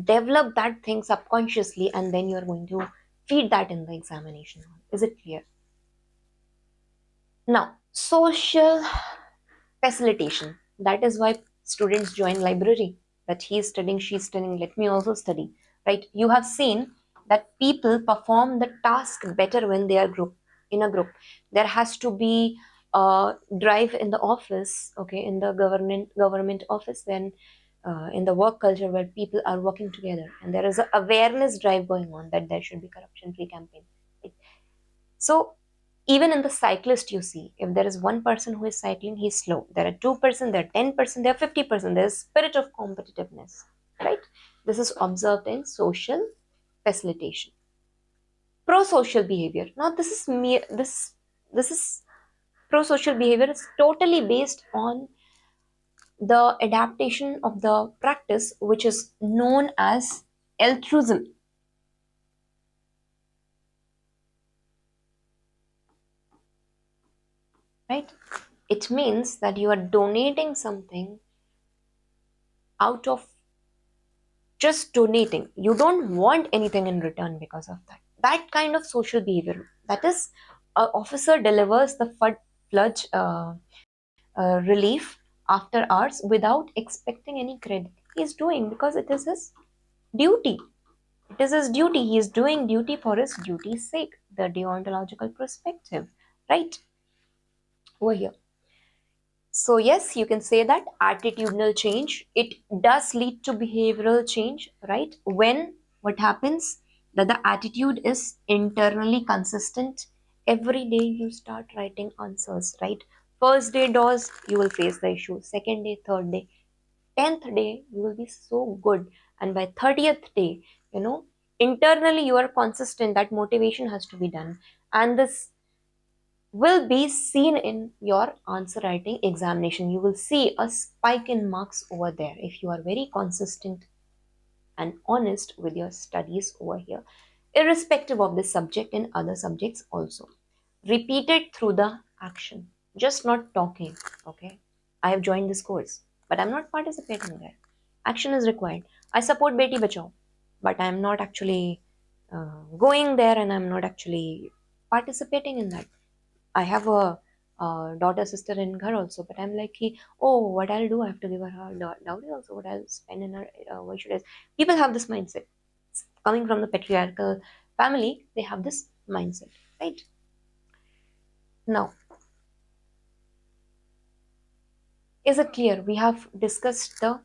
develop that thing subconsciously, and then you're going to feed that in the examination. Is it clear? Now, social facilitation. That is why students join library. That he is studying, she is studying, let me also study. Right? You have seen that people perform the task better when they are in a group. There has to be a drive in the office, okay, in the government office, when in the work culture where people are working together, and there is an awareness drive going on that there should be corruption-free campaign. Right? So even in the cyclist, you see, if there is one person who is cycling, he's slow. There are 2%, there are 10%, there are 50%. There is spirit of competitiveness, right? This is observed in social facilitation. Pro-social behavior. Now, this is pro-social behavior is totally based on the adaptation of the practice, which is known as altruism. Right? It means that you are donating something out of just donating. You don't want anything in return because of that. That kind of social behavior. That is, an officer delivers the flood relief after hours without expecting any credit. He is doing because it is his duty. It is his duty. He is doing duty for his duty's sake. The deontological perspective, right? Over here. So yes, you can say that attitudinal change, it does lead to behavioral change, right? When what happens, that the attitude is internally consistent. Every day you start writing answers, right? First day does, you will face the issue. Second day, third day, 10th day, you will be so good. And by 30th day, internally you are consistent. That motivation has to be done. And this will be seen in your answer writing examination. You will see a spike in marks over there if you are very consistent and honest with your studies over here, irrespective of this subject and other subjects also. Repeat it through the action, just not talking. Okay, I have joined this course, but I'm not participating there. Action is required. I support Beti Bachao, but I'm not actually going there, and I'm not actually participating in that. I have a daughter, sister in Ghar also, but I'm like, oh, what I'll do, I have to give her dowry also, what I'll spend in her, what should I? People have this mindset. Coming from the patriarchal family, they have this mindset, right? Now, is it clear? We have discussed the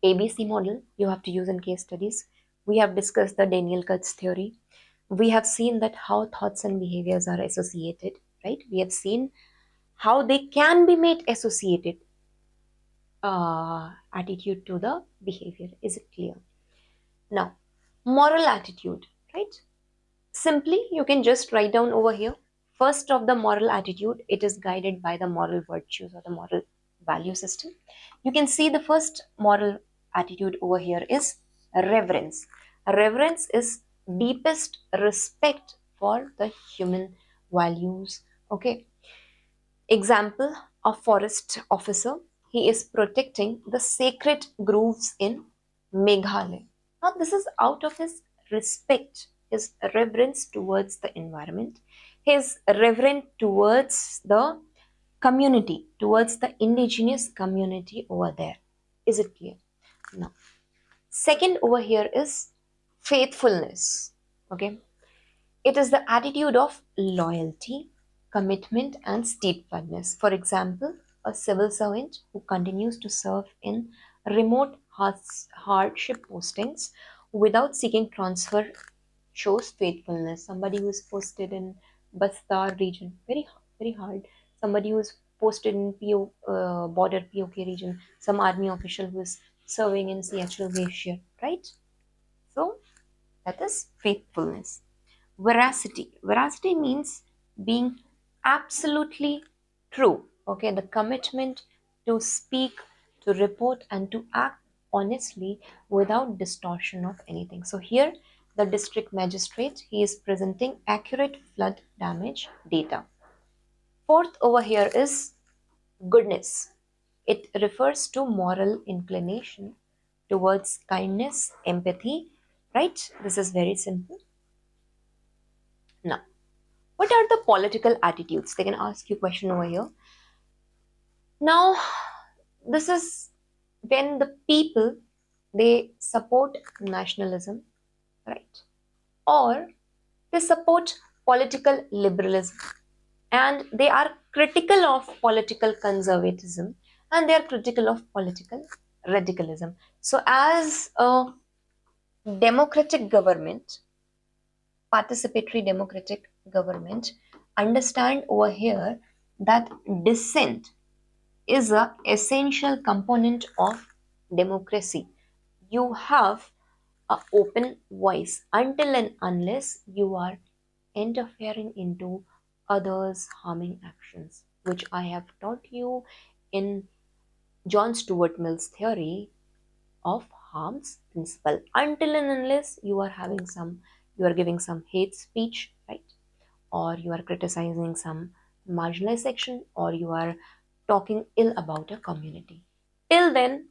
ABC model you have to use in case studies. We have discussed the Daniel Katz theory. We have seen that how thoughts and behaviors are associated, right? We have seen how they can be made associated, attitude to the behavior. Is it clear? Now, moral attitude, right? Simply, you can just write down over here. First of the moral attitude, it is guided by the moral virtues or the moral value system. You can see the first moral attitude over here is reverence. Reverence is deepest respect for the human values. Okay. Example, a forest officer he is protecting the sacred groves in Meghalaya. Now, this is out of his respect, his reverence towards the environment, his reverence towards the community, towards the indigenous community over there. Is it clear? Now, second over here is faithfulness. Okay, it is the attitude of loyalty, commitment, and steadfastness. For example, a civil servant who continues to serve in remote hardship postings without seeking transfer shows faithfulness. Somebody who is posted in Bastar region, very hard. Somebody who is posted in border POK region, some army official who is serving in Seattle Glacier, right? So that is faithfulness. Veracity means being absolutely true. Okay, the commitment to speak, to report, and to act honestly without distortion of anything. So here the district magistrate, he is presenting accurate flood damage data. Fourth over here is goodness. It refers to moral inclination towards kindness, empathy, right? This is very simple. Now, what are the political attitudes? They can ask you a question over here. Now, this is when the people, they support nationalism, right? Or they support political liberalism, and they are critical of political conservatism, and they are critical of political radicalism. So as a democratic government, participatory democratic government, understand over here that dissent is a essential component of democracy. You have a open voice until and unless you are interfering into others harming actions, which I have taught you in John Stuart Mill's theory of harm's principle. Until and unless you are giving some hate speech, right? Or you are criticizing some marginalized section, or you are talking ill about a community. Till then,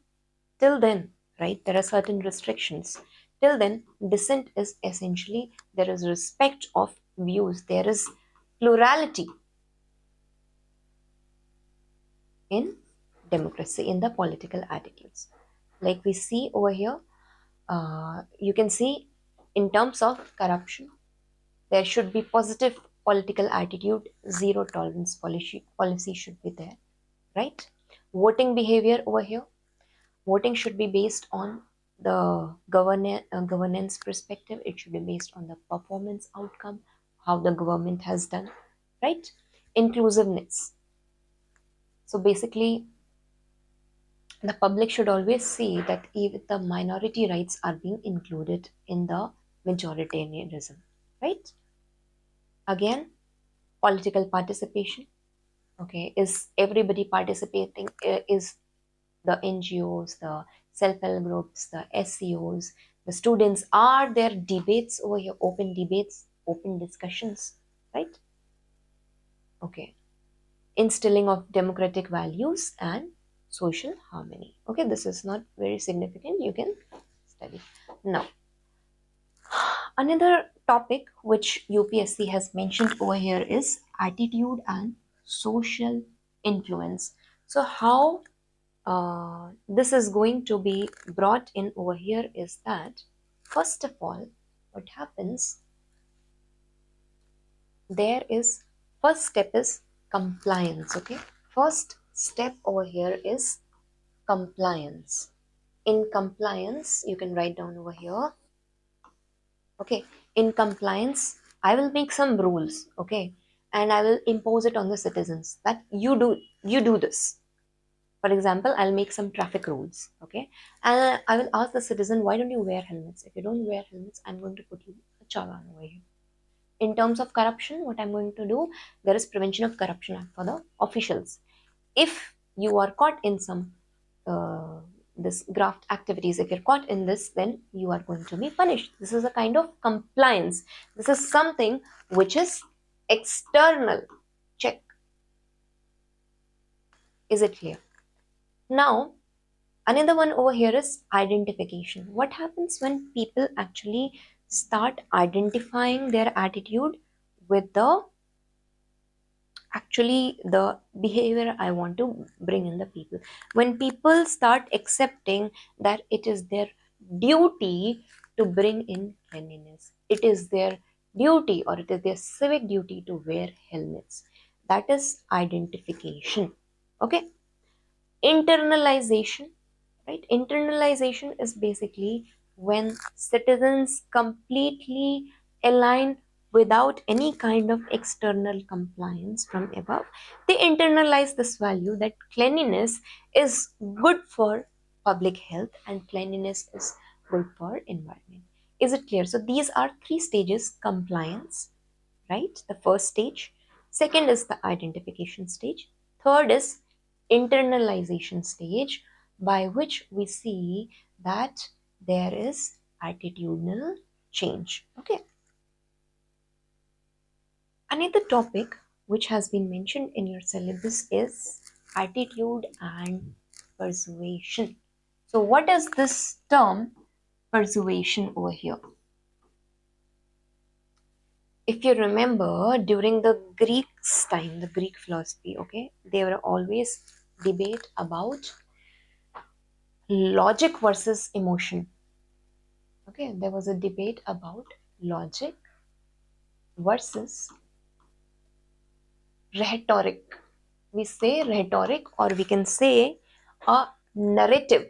right, there are certain restrictions. Till then, dissent is essentially, there is respect of views, there is plurality in democracy, in the political attitudes. Like we see over here, you can see in terms of corruption, there should be positive political attitude, zero tolerance policy should be there, right? Voting behavior over here, voting should be based on the governance perspective. It should be based on the performance outcome, how the government has done, right? Inclusiveness. So basically, the public should always see that even the minority rights are being included in the majoritarianism, right? Again, political participation. Okay, is everybody participating? Is the NGOs, the self-help groups, the SEOs, the students, are there debates over here, open debates, open discussions, right? Okay, instilling of democratic values and social harmony. Okay, this is not very significant, you can study. Now, another topic which UPSC has mentioned over here is attitude and social influence. So how this is going to be brought in over here is that, first of all, what happens, there is, first step is compliance. Okay, first step over here is compliance. In compliance, you can write down over here. Okay, in compliance, I will make some rules, okay, and I will impose it on the citizens that you do this. For example, I'll make some traffic rules, okay, and I will ask the citizen, why don't you wear helmets? If you don't wear helmets, I'm going to put you a challan over here. In terms of corruption, what I'm going to do, there is Prevention of Corruption Act for the officials. If you are caught in some this graft activities, if you're caught in this, then you are going to be punished. This is a kind of compliance. This is something which is external check. Is it clear? Now, another one over here is identification. What happens when people actually start identifying their attitude with the behavior I want to bring in the people? When people start accepting that it is their duty to bring in cleanliness, it is their duty or it is their civic duty to wear helmets. That is identification. Okay. Internalization, right? Internalization is basically when citizens completely align without any kind of external compliance from above. They internalize this value that cleanliness is good for public health and cleanliness is good for environment. Is it clear? So these are three stages: compliance, right? The first stage. Second is the identification stage. Third is internalization stage, by which we see that there is attitudinal change. Okay. Another topic which has been mentioned in your syllabus is attitude and persuasion. So, what is this term persuasion over here? If you remember, during the Greeks' time, the Greek philosophy, okay, they were always debate about logic versus emotion. Okay, there was a debate about logic versus rhetoric. We say rhetoric, or we can say a narrative.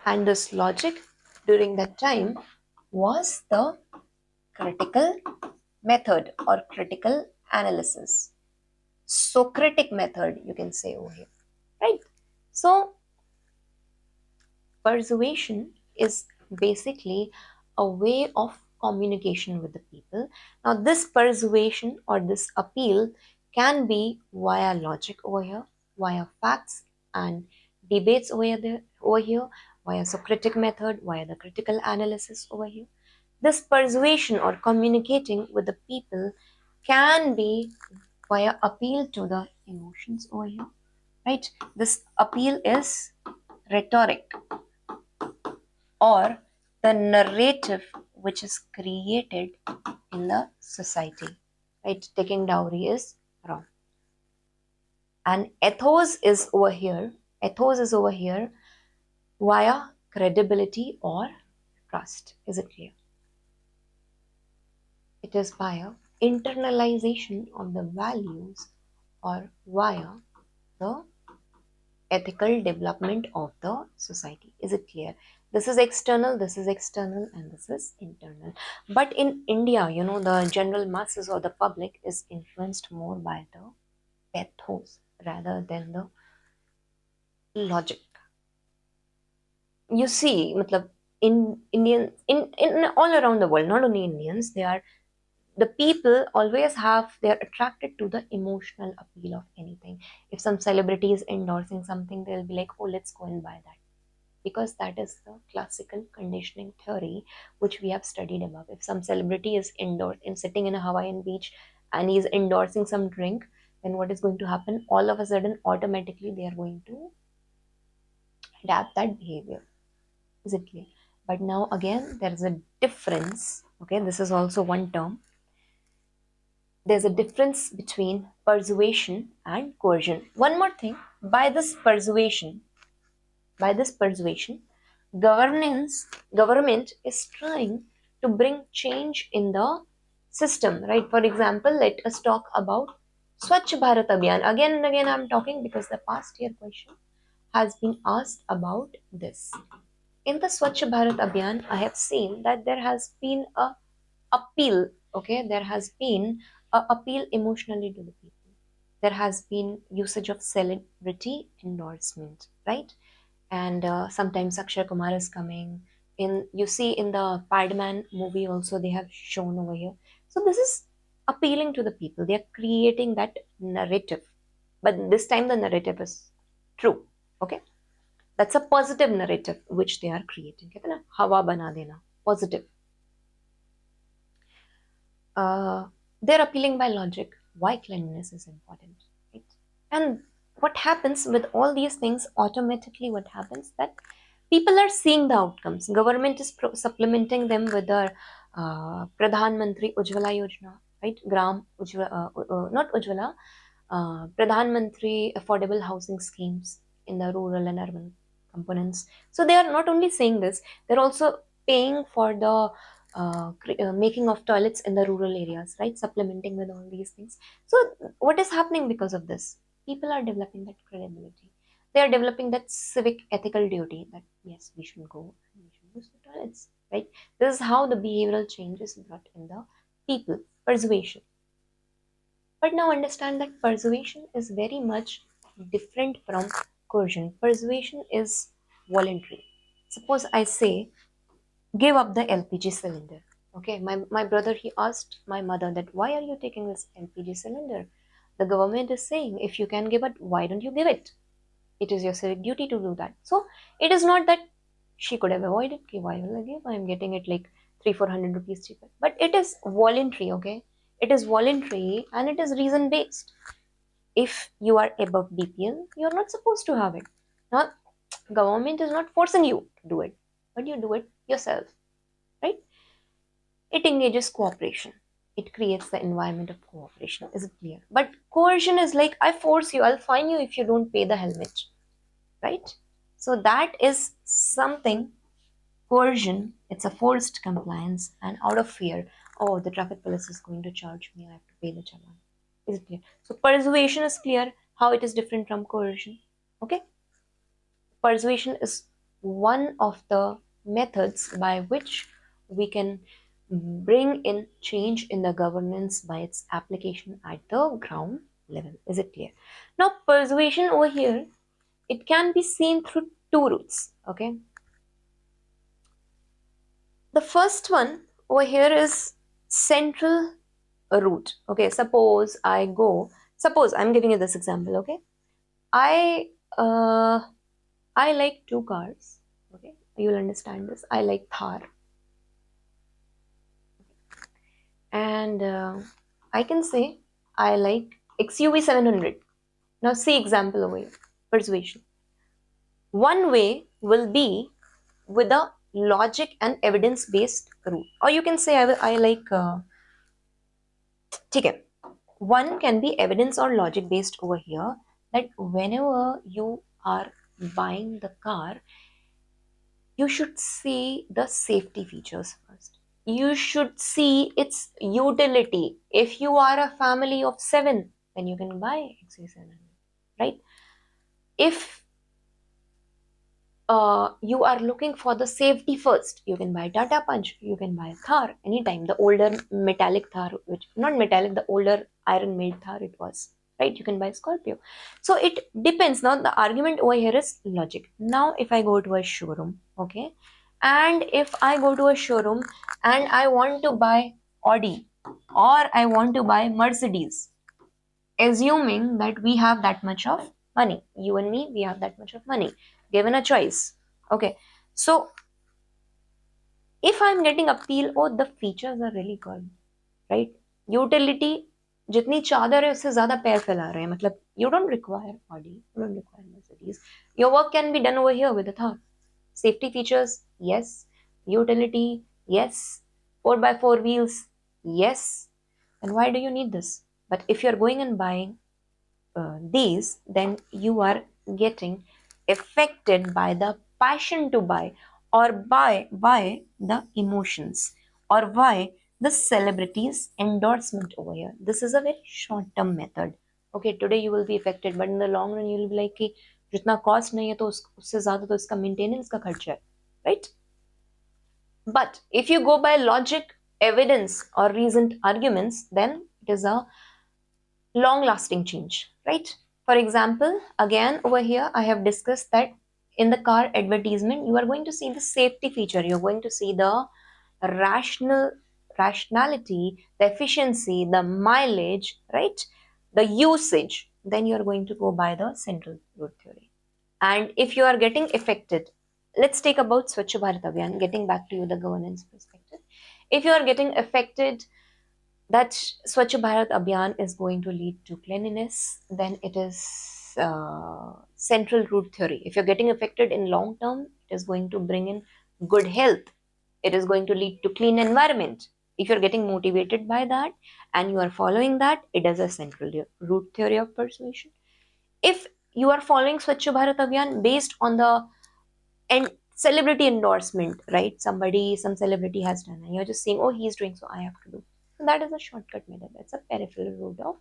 And this logic during that time was the critical method or critical analysis. Socratic method, you can say over here, right? So, persuasion is basically a way of communication with the people. Now, this persuasion or this appeal can be via logic over here, via facts and debates over here, via Socratic method, via the critical analysis over here. This persuasion or communicating with the people can be via appeal to the emotions over here, right? This appeal is rhetoric or the narrative which is created in the society, right? Taking dowry is wrong. And ethos is over here via credibility or trust. Is it clear? It is via internalization of the values or via the ethical development of the society. Is it clear? This is external, and this is internal. But in India, the general masses or the public is influenced more by the pathos rather than the logic. You see, matlab, in Indian, in all around the world, not only Indians, the people always they're attracted to the emotional appeal of anything. If some celebrity is endorsing something, they'll be like, oh, let's go and buy that, because that is the classical conditioning theory which we have studied above. If some celebrity is sitting in a Hawaiian beach and he's endorsing some drink, then what is going to happen? All of a sudden, automatically, they are going to adapt that behavior. Is it clear? But now again, there is a difference. Okay, this is also one term. There's a difference between persuasion and coercion. One more thing, by this persuasion, government is trying to bring change in the system, right? For example, let us talk about Swachh Bharat Abhiyan. Again and again I'm talking because the past year question has been asked about this. In the Swachh Bharat Abhiyan, I have seen that there has been a appeal, okay? There has been a appeal emotionally to the people. There has been usage of celebrity endorsement, right? And sometimes Akshay Kumar is coming in. You see in the Padman movie also they have shown over here. So this is appealing to the people. They are creating that narrative, but this time the narrative is true. Okay, that's a positive narrative which they are creating. कहते हैं ना, हवा बना देना, positive. They're appealing by logic. Why cleanliness is important, right? And what happens with all these things, automatically what happens that people are seeing the outcomes. Government is supplementing them with the Pradhan Mantri Ujjwala Yojana, right? Not Ujjwala, Pradhan Mantri affordable housing schemes in the rural and urban components. So they are not only saying this, they're also paying for the making of toilets in the rural areas, right? Supplementing with all these things. So what is happening because of this? People are developing that credibility. They are developing that civic ethical duty that yes, we should go and we should use the toilets, right? This is how the behavioral change is brought in the people. Persuasion. But now understand that persuasion is very much different from coercion. Persuasion is voluntary. Suppose I say, give up the LPG cylinder. Okay, my brother, he asked my mother that why are you taking this LPG cylinder? The government is saying if you can give it, why don't you give it? It is your civic duty to do that. So it is not that she could have avoided. Okay, why will I give? I am getting it like 300-400 rupees cheaper. But it is voluntary, okay? It is voluntary and it is reason based. If you are above BPL, you are not supposed to have it. Now, government is not forcing you to do it, but you do it yourself, right? It engages cooperation. It creates the environment of cooperation. Is it clear? But coercion is like, I force you, I'll fine you if you don't pay the helmet, right? So that is something, coercion, it's a forced compliance and out of fear, oh, the traffic police is going to charge me, I have to pay the challan. Is it clear? So persuasion is clear how it is different from coercion. Okay? Persuasion is one of the methods by which we can bring in change in the governance by its application at the ground level. Is it clear? Now, persuasion over here, it can be seen through two routes. Okay. The first one over here is central route. Okay. Suppose I'm giving you this example. Okay. I uh, I like two cars. Okay, you'll understand this. I like Thar, and I can say I like XUV 700. Now, see example over here. Persuasion. One way will be with a logic and evidence based route, or you can say I like. Okay, one can be evidence or logic based over here. That whenever you are buying the car, you should see the safety features first. You should see its utility. If you are a family of 7, then you can buy XC700, right? If you are looking for the safety first, you can buy Tata Punch, you can buy Thar anytime. The older metallic Thar, which not metallic, the older iron made Thar it was, right? You can buy Scorpio. So it depends. Now the argument over here is logic. Now if I go to a showroom, okay, and if I go to a showroom and I want to buy Audi or I want to buy Mercedes, assuming that we have that much of money, you and me, we have that much of money, given a choice. Okay, so if I'm getting appeal, oh, the features are really good, right? Utility, जितनी चादर है उससे ज्यादा पैर फैला रहे हैं, मतलब you don't require Audi, you don't require Mercedes. Your work can be done over here with a Thar. Safety features, yes. Utility, yes. 4x4 wheels, yes. And why do you need this? But if you're going and buying these, then you are getting affected by the passion to buy, or by the emotions, or by the celebrities endorsement over here. This is a very short term method. Okay, today you will be affected, but in the long run you will be like कि जितना cost नहीं है तो उससे ज़्यादा तो इसका maintenance का खर्चा है, right? But if you go by logic, evidence, or reasoned arguments, then it is a long lasting change, right? For example, again over here I have discussed that in the car advertisement you are going to see the safety feature, you're going to see the rationality, the efficiency, the mileage, right? The usage. Then you are going to go by the central route theory. And if you are getting affected, let's take about Swachh Bharat Abhiyan, getting back to you the governance perspective. If you are getting affected that Swachh Bharat Abhiyan is going to lead to cleanliness, then it is central root theory. If you're getting affected in long term, it is going to bring in good health. It is going to lead to clean environment. If you're getting motivated by that and you are following that, it is a central root theory of persuasion. If you are following Swachh Bharat Abhiyan based on the and celebrity endorsement, right? Some celebrity has done, and you're just saying, oh, he's doing, so I have to do. So that is a shortcut method. That's a peripheral route of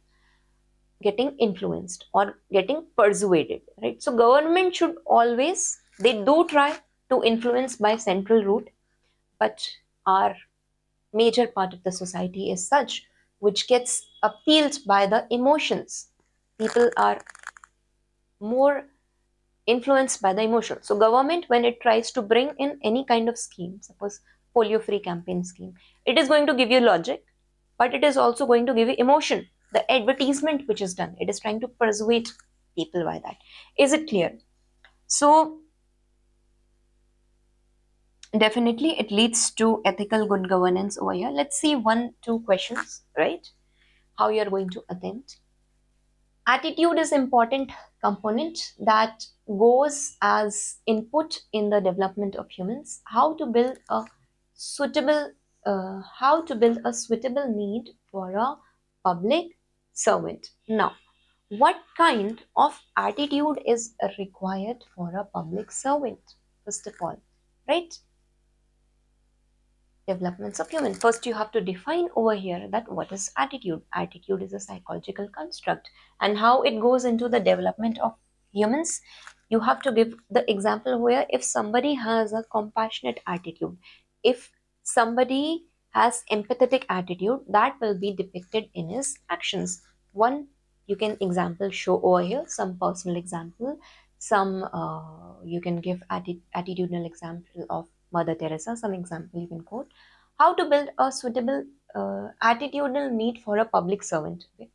getting influenced or getting persuaded, right? So government should always, they do try to influence by central route, but our major part of the society is such which gets appealed by the emotions. People are more influenced by the emotion. So government, when it tries to bring in any kind of scheme, suppose polio free campaign scheme, it is going to give you logic, but it is also going to give you emotion. The advertisement which is done, it is trying to persuade people by that. Is it clear? So definitely it leads to ethical good governance over here. Let's see 1-2 questions, right? How you are going to attempt. Attitude is important component that goes as input in the development of humans. Suitable how to build a suitable need for a public servant. Now, what kind of attitude is required for a public servant? First of all, right? Developments of human. First, you have to define over here that what is attitude. Attitude is a psychological construct, and how it goes into the development of humans. You have to give the example where if somebody has a compassionate attitude, if somebody has empathetic attitude, that will be depicted in his actions. One, you can example show over here some personal example, some you can give attitudinal example of Mother Teresa, some example you can quote. How to build a suitable attitudinal need for a public servant. Okay?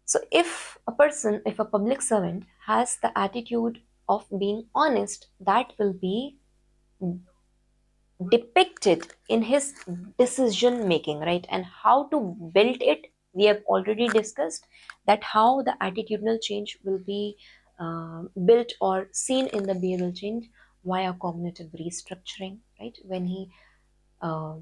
So if a public servant has the attitude of being honest, that will be depicted in his decision making, right? And how to build it, we have already discussed that how the attitudinal change will be built or seen in the behavioral change via cognitive restructuring, right? When he uh,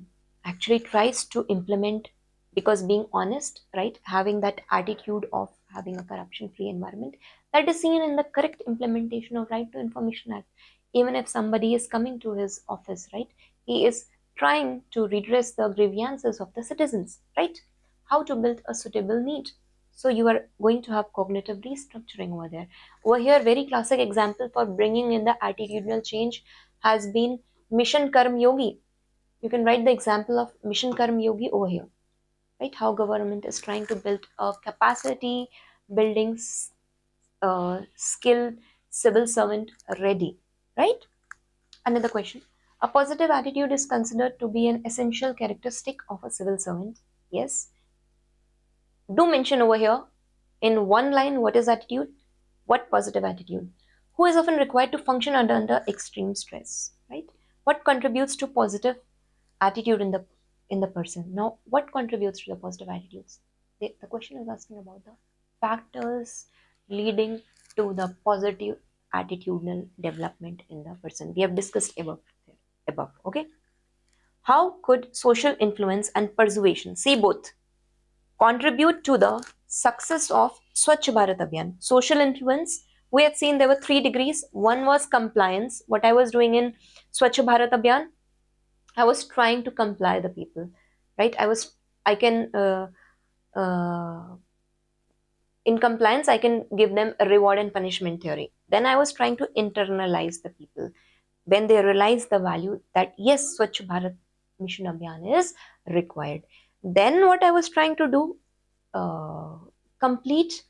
actually tries to implement, because being honest, right, having that attitude of having a corruption free environment, that is seen in the correct implementation of Right to Information Act. Even if somebody is coming to his office, right, he is trying to redress the grievances of the citizens, right? How to build a suitable need. So you are going to have cognitive restructuring over there. Over here, very classic example for bringing in the attitudinal change has been Mission Karm Yogi. You can write the example of Mission Karm Yogi over here, right? How government is trying to build a capacity building skilled civil servant ready, right? Another question. A positive attitude is considered to be an essential characteristic of a civil servant. Yes. Do mention over here in one line what is attitude, what positive attitude. Who is often required to function under extreme stress, right? What contributes to positive attitude in the person. Now, what contributes to the positive attitudes? The question is asking about the factors leading to the positive attitudinal development in the person. We have discussed above. Okay. How could social influence and persuasion, see both, contribute to the success of Swachh Bharat Abhiyan? Social influence, we had seen there were 3 degrees. One was compliance. What I was doing in Swachh Bharat Abhiyan, I was trying to comply the people, right? I can, in compliance, I can give them a reward and punishment theory. Then I was trying to internalize the people. When they realize the value that yes, Swachh Bharat Mission Abhiyan is required. Then what I was trying to do, uh, complete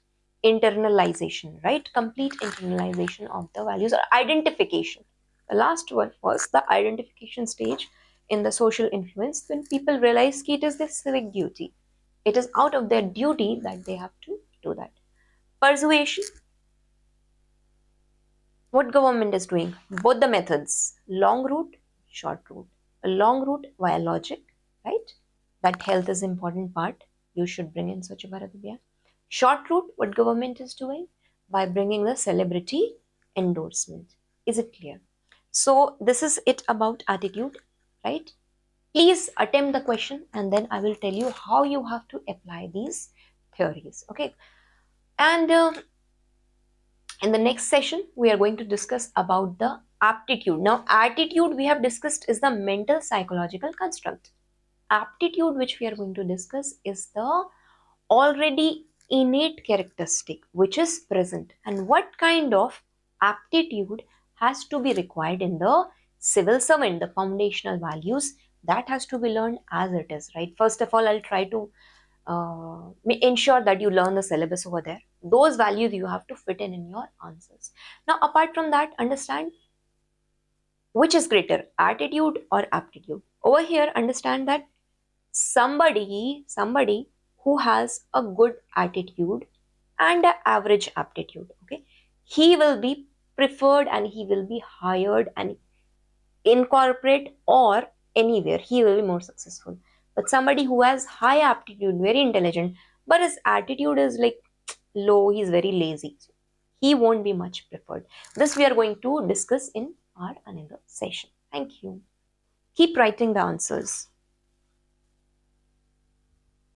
internalization, right? Complete internalization of the values or identification. The last one was the identification stage in the social influence, when people realize that it is their civic duty. It is out of their duty that they have to do that. Persuasion, what government is doing? Both the methods, long route, short route. A long route via logic, right? that health is important part. You should bring in Swachh Bharat Abhiyan. Short route, what government is doing by bringing the celebrity endorsement. Is it clear? So this is it about attitude, right? Please attempt the question and then I will tell you how you have to apply these theories. Okay. And in the next session, we are going to discuss about the aptitude. Now, attitude we have discussed is the mental psychological construct. Aptitude, which we are going to discuss, is the already innate characteristic which is present, and what kind of aptitude has to be required in the civil servant, the foundational values that has to be learned as it is, right? First of all, I'll try to ensure that you learn the syllabus over there. Those values you have to fit in your answers. Now, apart from that, understand which is greater, attitude or aptitude. Over here, understand that somebody who has a good attitude and an average aptitude, okay, he will be preferred and he will be hired and incorporate or anywhere he will be more successful. But somebody who has high aptitude, very intelligent, but his attitude is like low, he's very lazy, he won't be much preferred. This we are going to discuss in our another session. Thank you. Keep writing the answers.